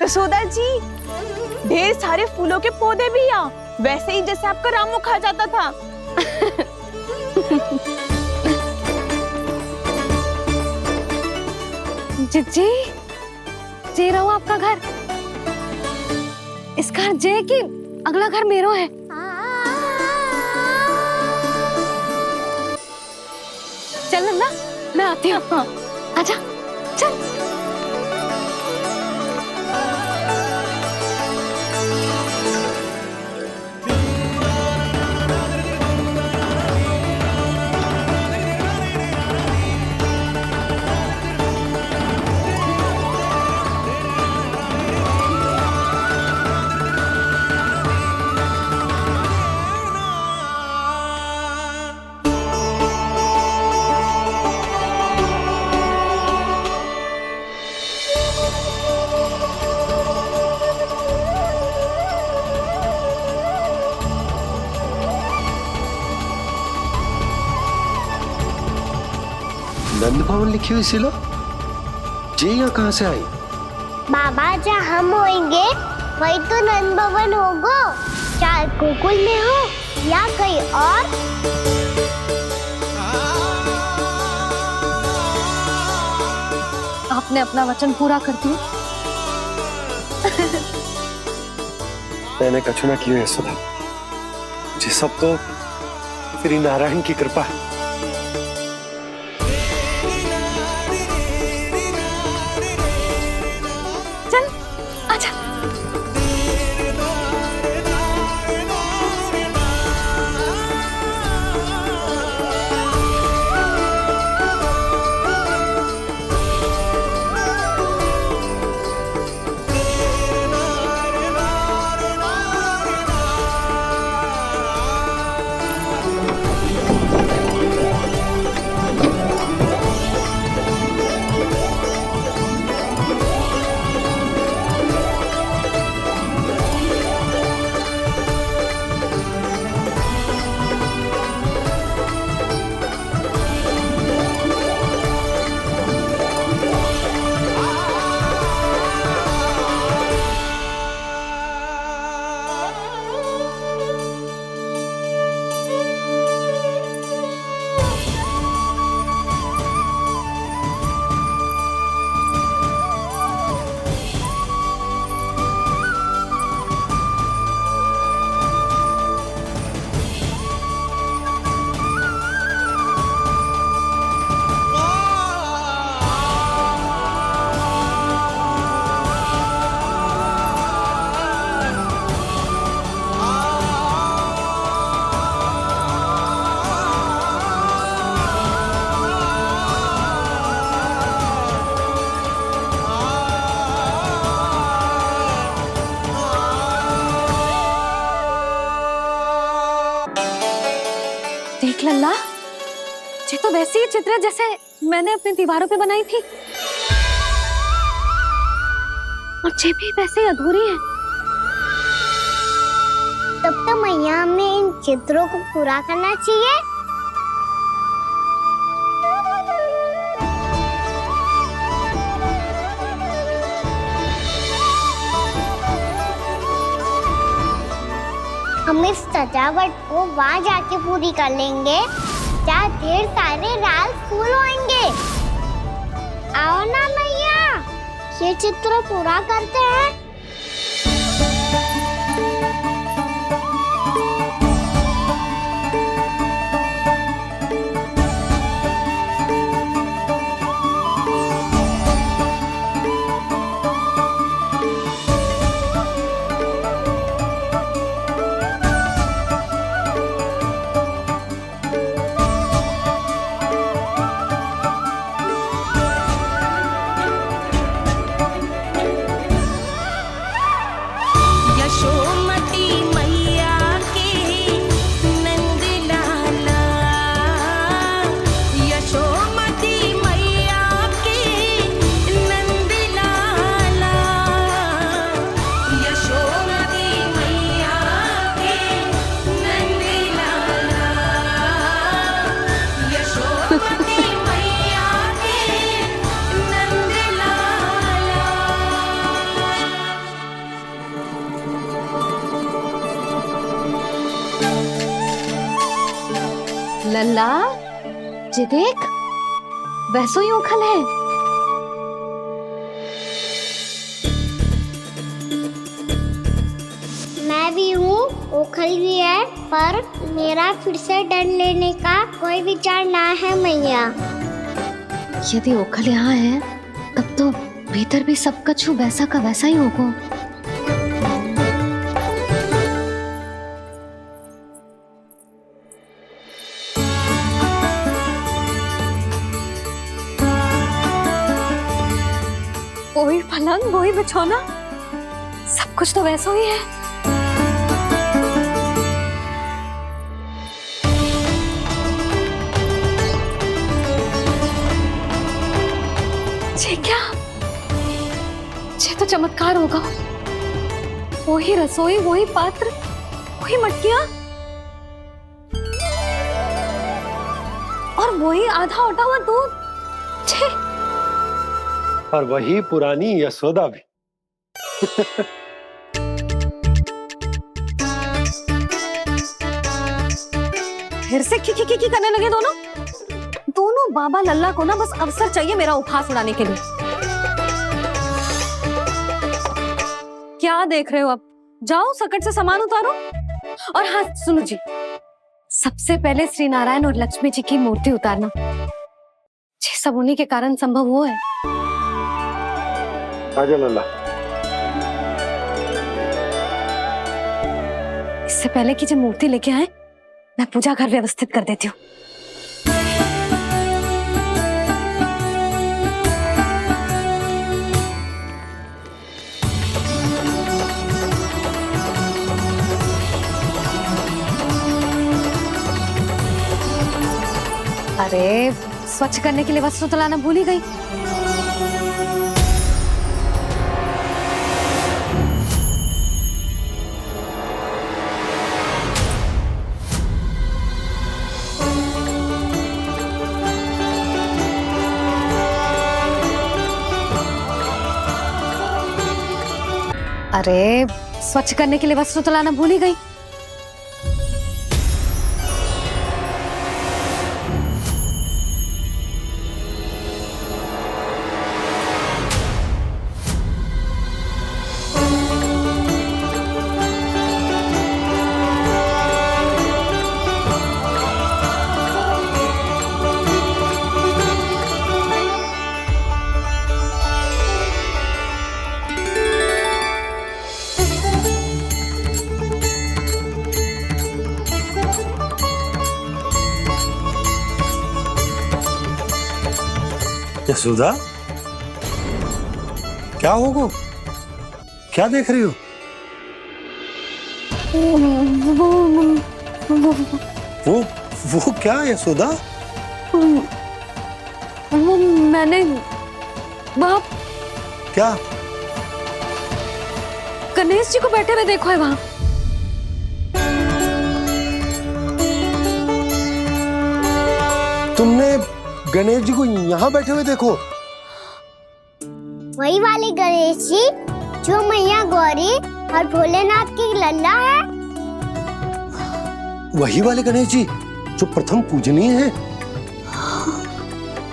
यशोदा जी, ढेर सारे फूलों के पौधे भी यहाँ, वैसे ही जैसे आपका रामू खा जाता था। जी जे रहो आपका घर। इस घर जे की अगला घर मेरो है। चल लल्ला, मैं आती हूँ। आजा चल। नंद भवन लिखी हुई सिलो, जे यहाँ कहाँ से आई? बाबा, जहाँ हम होंगे वही तो नंद भवन होगा। चाहे गोकुल में हो या कहीं और। आपने अपना वचन पूरा कर दिया। मैंने कछु ना किया यशोदा, ये सब तो श्री नारायण की कृपा है। चल आजा। तो वैसी ही चित्र है जैसे मैंने अपनी दीवारों पे बनाई थी, और ये भी वैसे ही अधूरी है। तब तो मैया हमें इन चित्रों को पूरा करना चाहिए। हम इस सजावट को वहाँ जाके पूरी कर लेंगे जहाँ ढेर सारे लाल फूल होंगे। आओ ना मैया, ये चित्र पूरा करते हैं। यशोमती मैया के नंद लाला, यशोमती मैया के नंद लाला, यशोमती मैया के नंद लाला, यशोमती मैया के नंद लाला। लल्ला, ये देख, वैसो ही उखल है। मैं भी हूँ, ओखल भी है, पर मेरा फिर से डर लेने का कोई विचार ना है मैया। यदि ओखल यहाँ है, तब तो भीतर भी सब कछु वैसा का वैसा ही होगा। वही पलंग, वही बिछौना, सब कुछ तो वैसा ही है। ये क्या? ये तो चमत्कार होगा। वही रसोई, वही पात्र, वही मटकियां, और वही आधा उटा हुआ दूध। छे! और वही पुरानी यशोदा भी। फिर से की करने लगे दोनों बाबा लल्ला को ना बस अवसर चाहिए मेरा उपहास उड़ाने के लिए। क्या देख रहे हो? अब जाओ, सकट से सामान उतारो। और हाँ सुनो जी, सबसे पहले श्री नारायण और लक्ष्मी जी की मूर्ति उतारना। ये सब उन्हीं के कारण संभव हुआ है। आजा लल्ला। इससे पहले कि जो मूर्ति लेके आए, मैं पूजा घर व्यवस्थित कर देती हूँ। अरे, स्वच्छ करने के लिए वस्त्र तो लाना भूल ही गई। अरे, स्वच्छ करने के लिए वस्त्र तो लाना भूल ही गई। यशोदा, क्या होगा? क्या देख रही हो? वो क्या यशोदा? वो मैंने वहाँ क्या? गणेश जी को बैठे हुए देखो है वहाँ। तुमने गणेश जी को यहाँ बैठे हुए देखो? वही वाले गणेश जी जो मैया गौरी और भोलेनाथ की लल्ला है। वही वाले गणेश जी जो प्रथम पूजनीय हैं?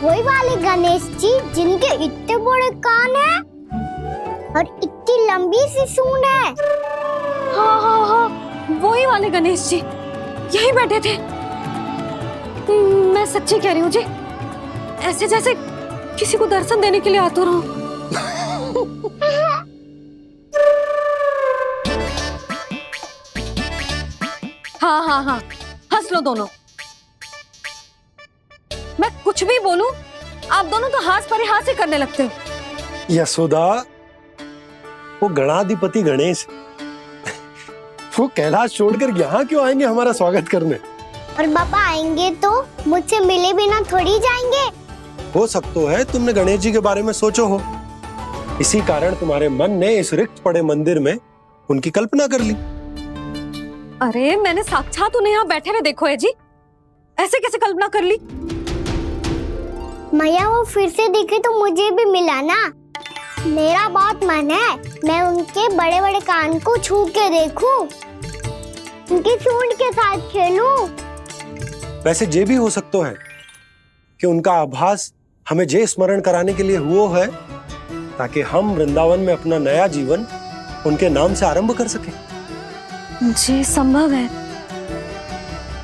वही वाले गणेश जी जिनके इतने बड़े कान हैं और इतनी लंबी सी सूंड है। हाँ हाँ हाँ, वही वाले गणेश जी यही बैठे थे। मैं सच्ची कह रही हूँ जी, ऐसे जैसे किसी को दर्शन देने के लिए आतुर हूँ। हाँ हाँ हाँ, हंस लो दोनों। मैं कुछ भी बोलूं, आप दोनों तो हास परिहास ही करने लगते हो। यशोदा, वो गणाधिपति गणेश वो कैलाश छोड़कर यहाँ क्यों आएंगे हमारा स्वागत करने? और पापा आएंगे तो मुझसे मिले बिना थोड़ी जाएंगे। हो सकता है तुमने गणेश जी के बारे में सोचो हो, इसी कारण तुम्हारे मन ने इस रिक्त पड़े मंदिर में उनकी कल्पना कर ली। अरे मैंने साक्षात उन्हें यहाँ बैठे हुए देखो है जी, ऐसे कैसे कल्पना कर ली? मैया वो फिर से दिखे तो मुझे भी मिला ना। मेरा बहुत मन है मैं उनके बड़े बड़े कान को छू के देखूं, उनकी सूंड के साथ खेलूं। वैसे ये भी हो सकता है कि उनका आभास हमें जे स्मरण कराने के लिए हुआ है ताकि हम वृंदावन में अपना नया जीवन उनके नाम से आरंभ कर सके। जी संभव है।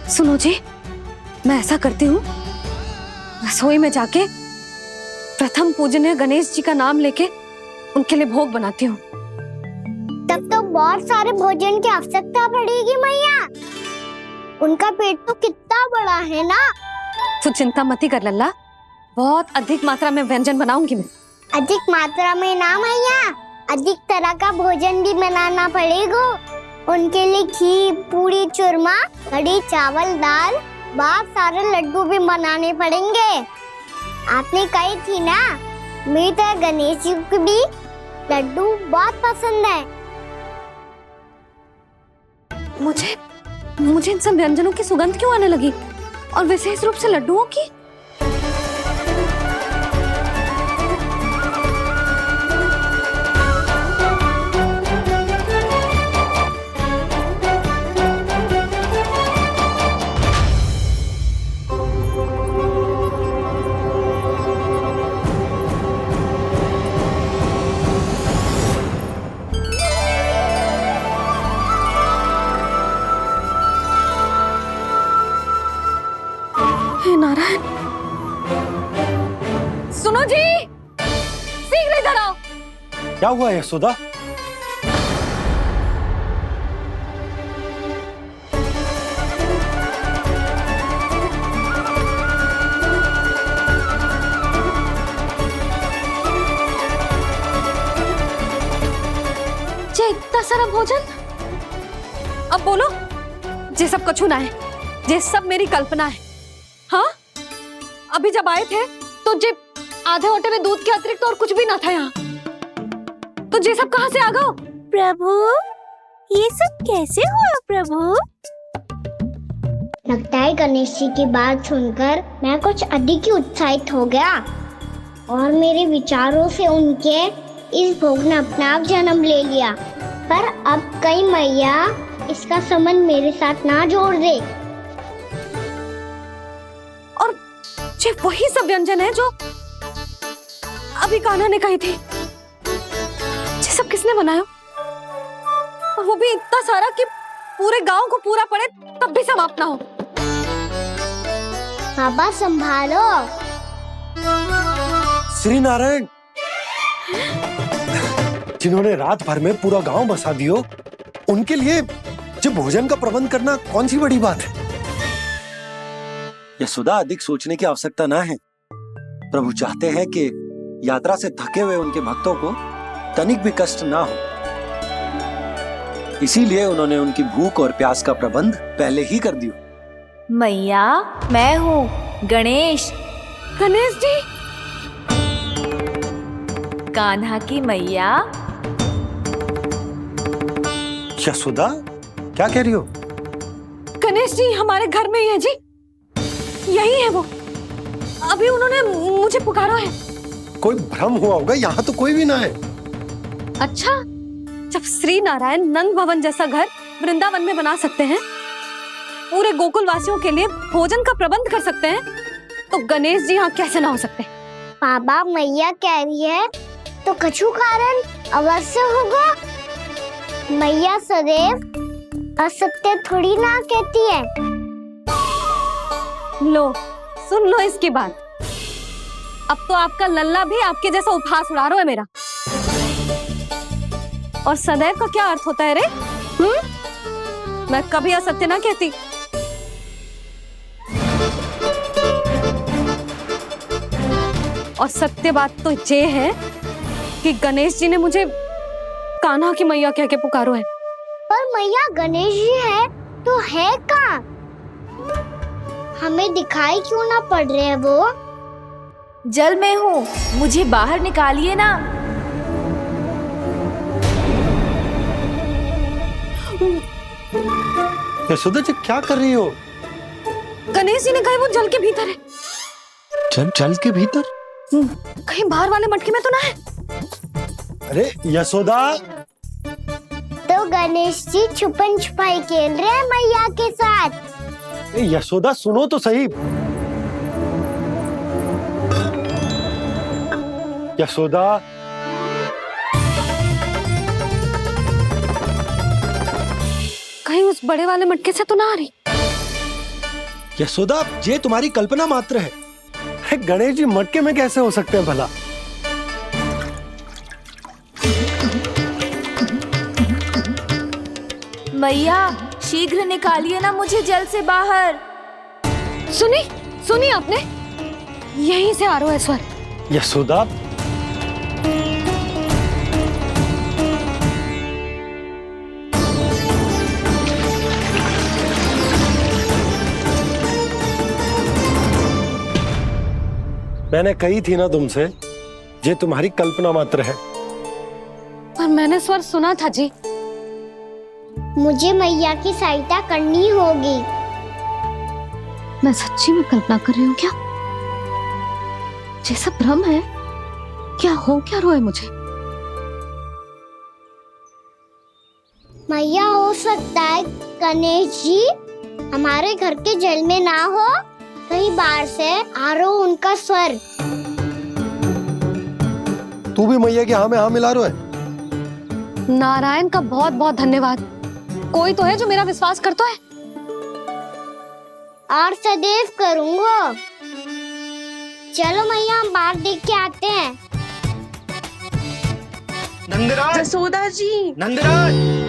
सुनो जी, मैं ऐसा करती हूँ, रसोई में जाके प्रथम पूजनीय गणेश जी का नाम लेके उनके लिए भोग बनाती हूँ। तब तो बहुत सारे भोजन की आवश्यकता पड़ेगी मैया। उनका पेट तो कितना बड़ा है ना। तू चिंता मत ही कर लल्ला, बहुत अधिक मात्रा में व्यंजन बनाऊंगी मैं। अधिक मात्रा में ना मैया, अधिक तरह का भोजन भी बनाना पड़ेगा। उनके लिए खीर, पूरी, चूरमा, कढ़ी, चावल, दाल, बहुत सारे लड्डू भी बनाने पड़ेंगे। आपने कही थी ना, मेरी तरह गणेश जी को भी लड्डू बहुत पसंद है। मुझे इन सब व्यंजनों की सुगंध क्यों आने लगी, और विशेष रूप से लड्डुओं की? नारायण, सुनो जी, शीघ्र इधर आओ। क्या हुआ यशोदा? जे इतना सारा भोजन, अब बोलो, जे सब कछु ना है, जे सब मेरी कल्पना है। हाँ, अभी जब आए थे तो जे आधे ओटे में दूध के अतिरिक्त और कुछ भी ना था यहाँ, तो जे सब कहाँ से आ गए? प्रभु, ये सब कैसे हुआ प्रभु? लगता है गणेश जी की बात सुनकर मैं कुछ अधिक ही उत्साहित हो गया और मेरे विचारों से उनके इस भोग ने अपना आप जन्म ले लिया। पर अब कई मैया इसका संबंध मेरे साथ ना जोड़ दे। ये वही सब व्यंजन है जो अभी कान्हा ने कही थी। ये सब किसने बनाया? और वो भी इतना सारा कि पूरे गांव को पूरा पड़े तब भी समाप्त ना हो। बाबा संभालो। श्री नारायण, जिन्होंने रात भर में पूरा गांव बसा दियो, उनके लिए जो भोजन का प्रबंध करना कौन सी बड़ी बात है? यशोदा, अधिक सोचने की आवश्यकता ना है। प्रभु चाहते हैं कि यात्रा से थके हुए उनके भक्तों को तनिक भी कष्ट ना हो, इसीलिए उन्होंने उनकी भूख और प्यास का प्रबंध पहले ही कर दिया। मैया, मैं हूँ, गणेश। गणेश जी। कान्हा की मैया। यशोदा, क्या कह रही हो? गणेश जी हमारे घर में ही है जी, यही है वो। अभी उन्होंने मुझे पुकारा है। कोई भ्रम हुआ होगा, यहाँ तो कोई भी ना है। अच्छा, जब श्री नारायण नंद भवन जैसा घर वृंदावन में बना सकते हैं, पूरे गोकुल वासियों के लिए भोजन का प्रबंध कर सकते हैं, तो गणेश जी यहाँ कैसे ना हो सकते? बाबा मैया कह रही है तो कछु कारण अवश्य होगा। मैया सदैव असत्य थोड़ी ना कहती है। लो सुन लो इसकी बात। अब तो आपका लल्ला भी आपके जैसा उपहास उड़ा रहा है मेरा। और सदैव का क्या अर्थ होता है रे? मैं कभी असत्य ना कहती। और सत्य बात तो ये है कि गणेश जी ने मुझे कान्हा की मैया कह के पुकारो है। पर मैया गणेश जी है तो है कहाँ? हमें दिखाई क्यों ना पड़ रहे हैं वो? जल में हूँ, मुझे बाहर निकालिए ना। यशोदा जी क्या कर रही हो? गणेश जी ने कहा वो जल के भीतर है। जल के भीतर? कहीं बाहर वाले मटके में तो ना है? अरे यशोदा। तो गणेश जी छुपन छुपाई खेल रहे हैं मैया के साथ। यशोदा सुनो तो सही। यशोदा, कहीं उस बड़े वाले मटके से तो ना आ रही? यशोदा ये तुम्हारी कल्पना मात्र है। गणेश जी मटके में कैसे हो सकते हैं भला? मैया शीघ्र निकालिए ना मुझे जल से बाहर। सुनी आपने? यहीं से आ रहा है स्वर। यशोदा, मैंने कही थी ना तुमसे, ये तुम्हारी कल्पना मात्र है। पर मैंने स्वर सुना था जी। मुझे मैया की सहायता करनी होगी। मैं सच्ची में कल्पना कर रही हूँ क्या? जैसा भ्रम है क्या? हो क्या रहा है मुझे? मैया हो सकता है गणेश जी हमारे घर के जल में ना हो, कहीं बाहर से आ रहा हो उनका स्वर। तू भी मैया के हाँ में हाँ मिला रहा है। नारायण का बहुत बहुत धन्यवाद। कोई तो है जो मेरा विश्वास करता है। और सदैव करूंगा। चलो मैया हम बाहर देख के आते हैं। नंदराज, जसोदा जी, नंदराज।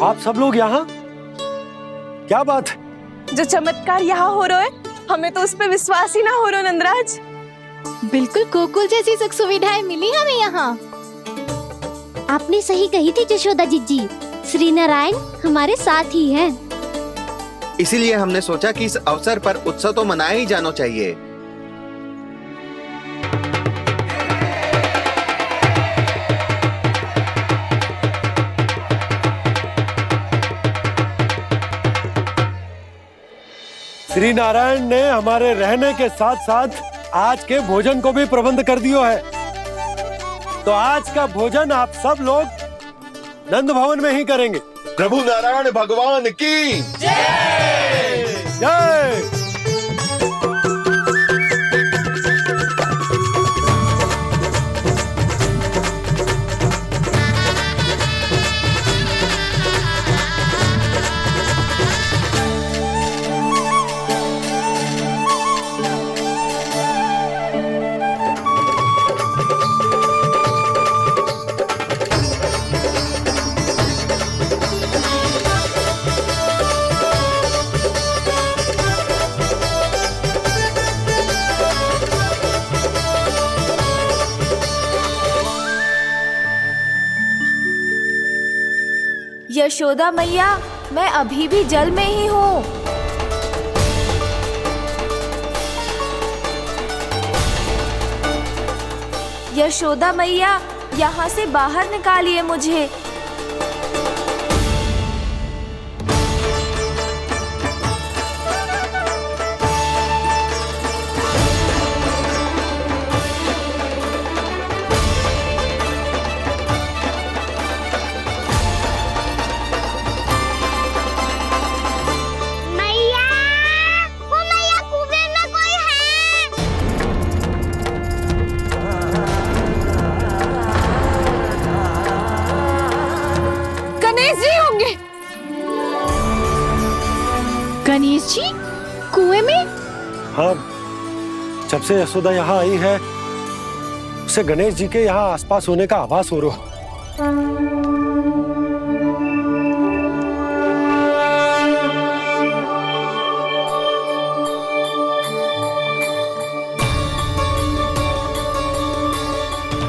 आप सब लोग यहाँ? क्या बात है? जो चमत्कार यहाँ हो रहा है, हमें तो उस पे विश्वास ही ना हो रहा नंदराज। बिल्कुल गोकुल जैसी सुख सुविधाएं मिली हमें यहाँ। आपने सही कही थी जशोदा जीजी, श्री नारायण हमारे साथ ही हैं। इसीलिए हमने सोचा कि इस अवसर पर उत्सव तो मनाया ही जाना चाहिए। श्री नारायण ने हमारे रहने के साथ साथ आज के भोजन को भी प्रबंध कर दिया है। तो आज का भोजन आप सब लोग नंद भवन में ही करेंगे। प्रभु नारायण भगवान की जय जय। यशोदा मैया, मैं अभी भी जल में ही हूँ। यशोदा मैया, यहाँ से बाहर निकालिए मुझे। मैया, वो मैया कुएं में कोई है। गणेश जी होंगे। गणेश जी कुएं में? हाँ, जब से यशोदा यहाँ आई है उसे गणेश जी के यहाँ आसपास होने का आभास हो रहा।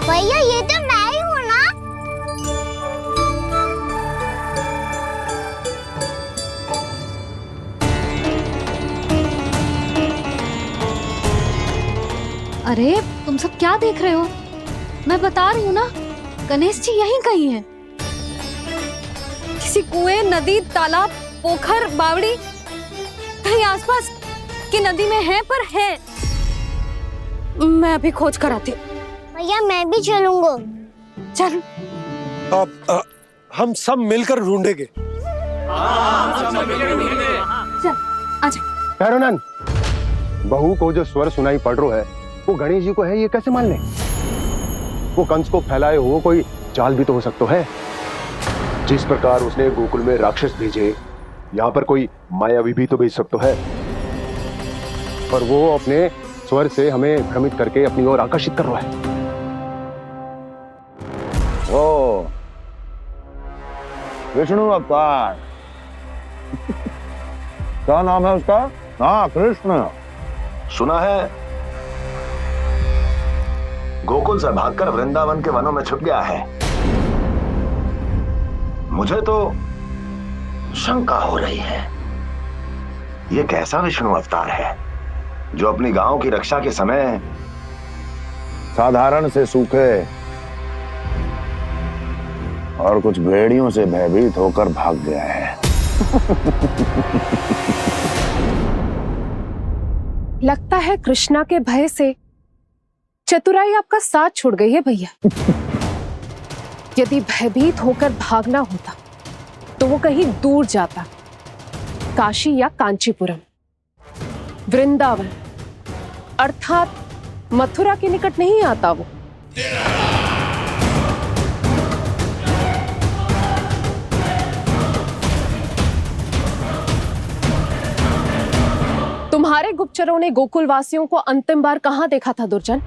भैया ये तो मैं ही हूँ ना। अरे तुम सब क्या देख रहे हो? मैं बता रही हूँ ना, गणेश जी यहीं कहीं हैं। किसी कुएं, नदी, तालाब, पोखर, बावड़ी, कहीं आसपास की नदी में है, पर है। मैं अभी खोज कर आती हूँ। भैया मैं भी चलूंगा। चल। अब हम सब मिलकर ढूंढेंगे। चल, आजा। भैरवनान, बहू को जो स्वर सुनाई पड़ रहा है वो गणेश जी को है, ये कैसे मान ले? वो कंस को फैलाए हो कोई चाल भी तो हो सकता है। जिस प्रकार उसने गोकुल में राक्षस भेजे, यहाँ पर कोई मायावी भी तो भेज सकता है। पर वो अपने स्वर से हमें भ्रमित करके अपनी ओर आकर्षित कर रहा है। ओ विष्णु अवतार। क्या नाम है उसका? हाँ, कृष्ण। सुना है गोकुल से भागकर वृंदावन के वनों में छुप गया है। मुझे तो शंका हो रही है, ये कैसा विष्णु अवतार है जो अपनी गांव की रक्षा के समय साधारण से सूखे और कुछ भेड़ियों से भयभीत होकर भाग गया है। लगता है कृष्णा के भय से चतुराई आपका साथ छोड़ गई है भैया। यदि भयभीत होकर भागना होता तो वो कहीं दूर जाता, काशी या कांचीपुरम, वृंदावन अर्थात मथुरा के निकट नहीं आता वो। तुम्हारे गुप्तचरों ने गोकुल वासियों को अंतिम बार कहां देखा था दुर्जन?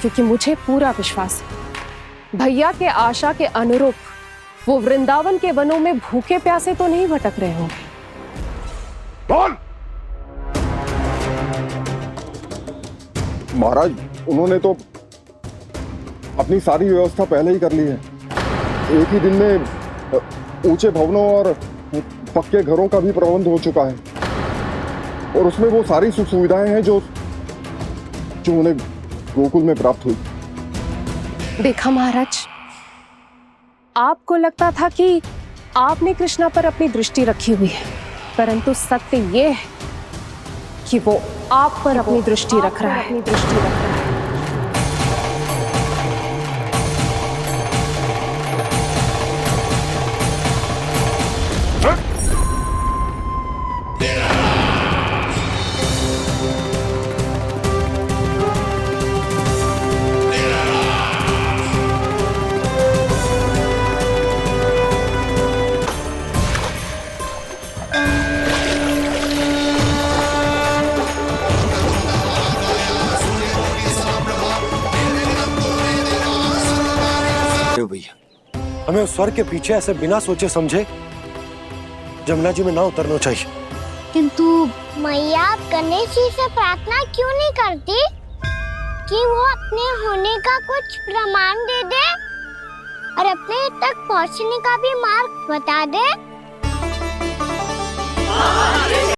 क्योंकि मुझे पूरा विश्वास है भैया के आशा के अनुरूप वो वृंदावन के वनों में भूखे प्यासे तो नहीं भटक रहे होंगे। बोल! महाराज, उन्होंने तो अपनी सारी व्यवस्था पहले ही कर ली है। एक ही दिन में ऊंचे भवनों और पक्के घरों का भी प्रबंध हो चुका है, और उसमें वो सारी सुख सुविधाएं हैं जो उन्हें गोकुल में प्राप्त हुई। देखा महाराज, आपको लगता था कि आपने कृष्णा पर अपनी दृष्टि रखी हुई है, परंतु सत्य ये है कि वो आप पर अपनी दृष्टि रख रहा है। हमें उस स्वर के पीछे ऐसे बिना सोचे समझे जमुना जी में ना उतरना चाहिए। किंतु मैया, आप गणेश जी से प्रार्थना क्यों नहीं करती कि वो अपने होने का कुछ प्रमाण दे दे और अपने तक पहुंचने का भी मार्ग बता दे।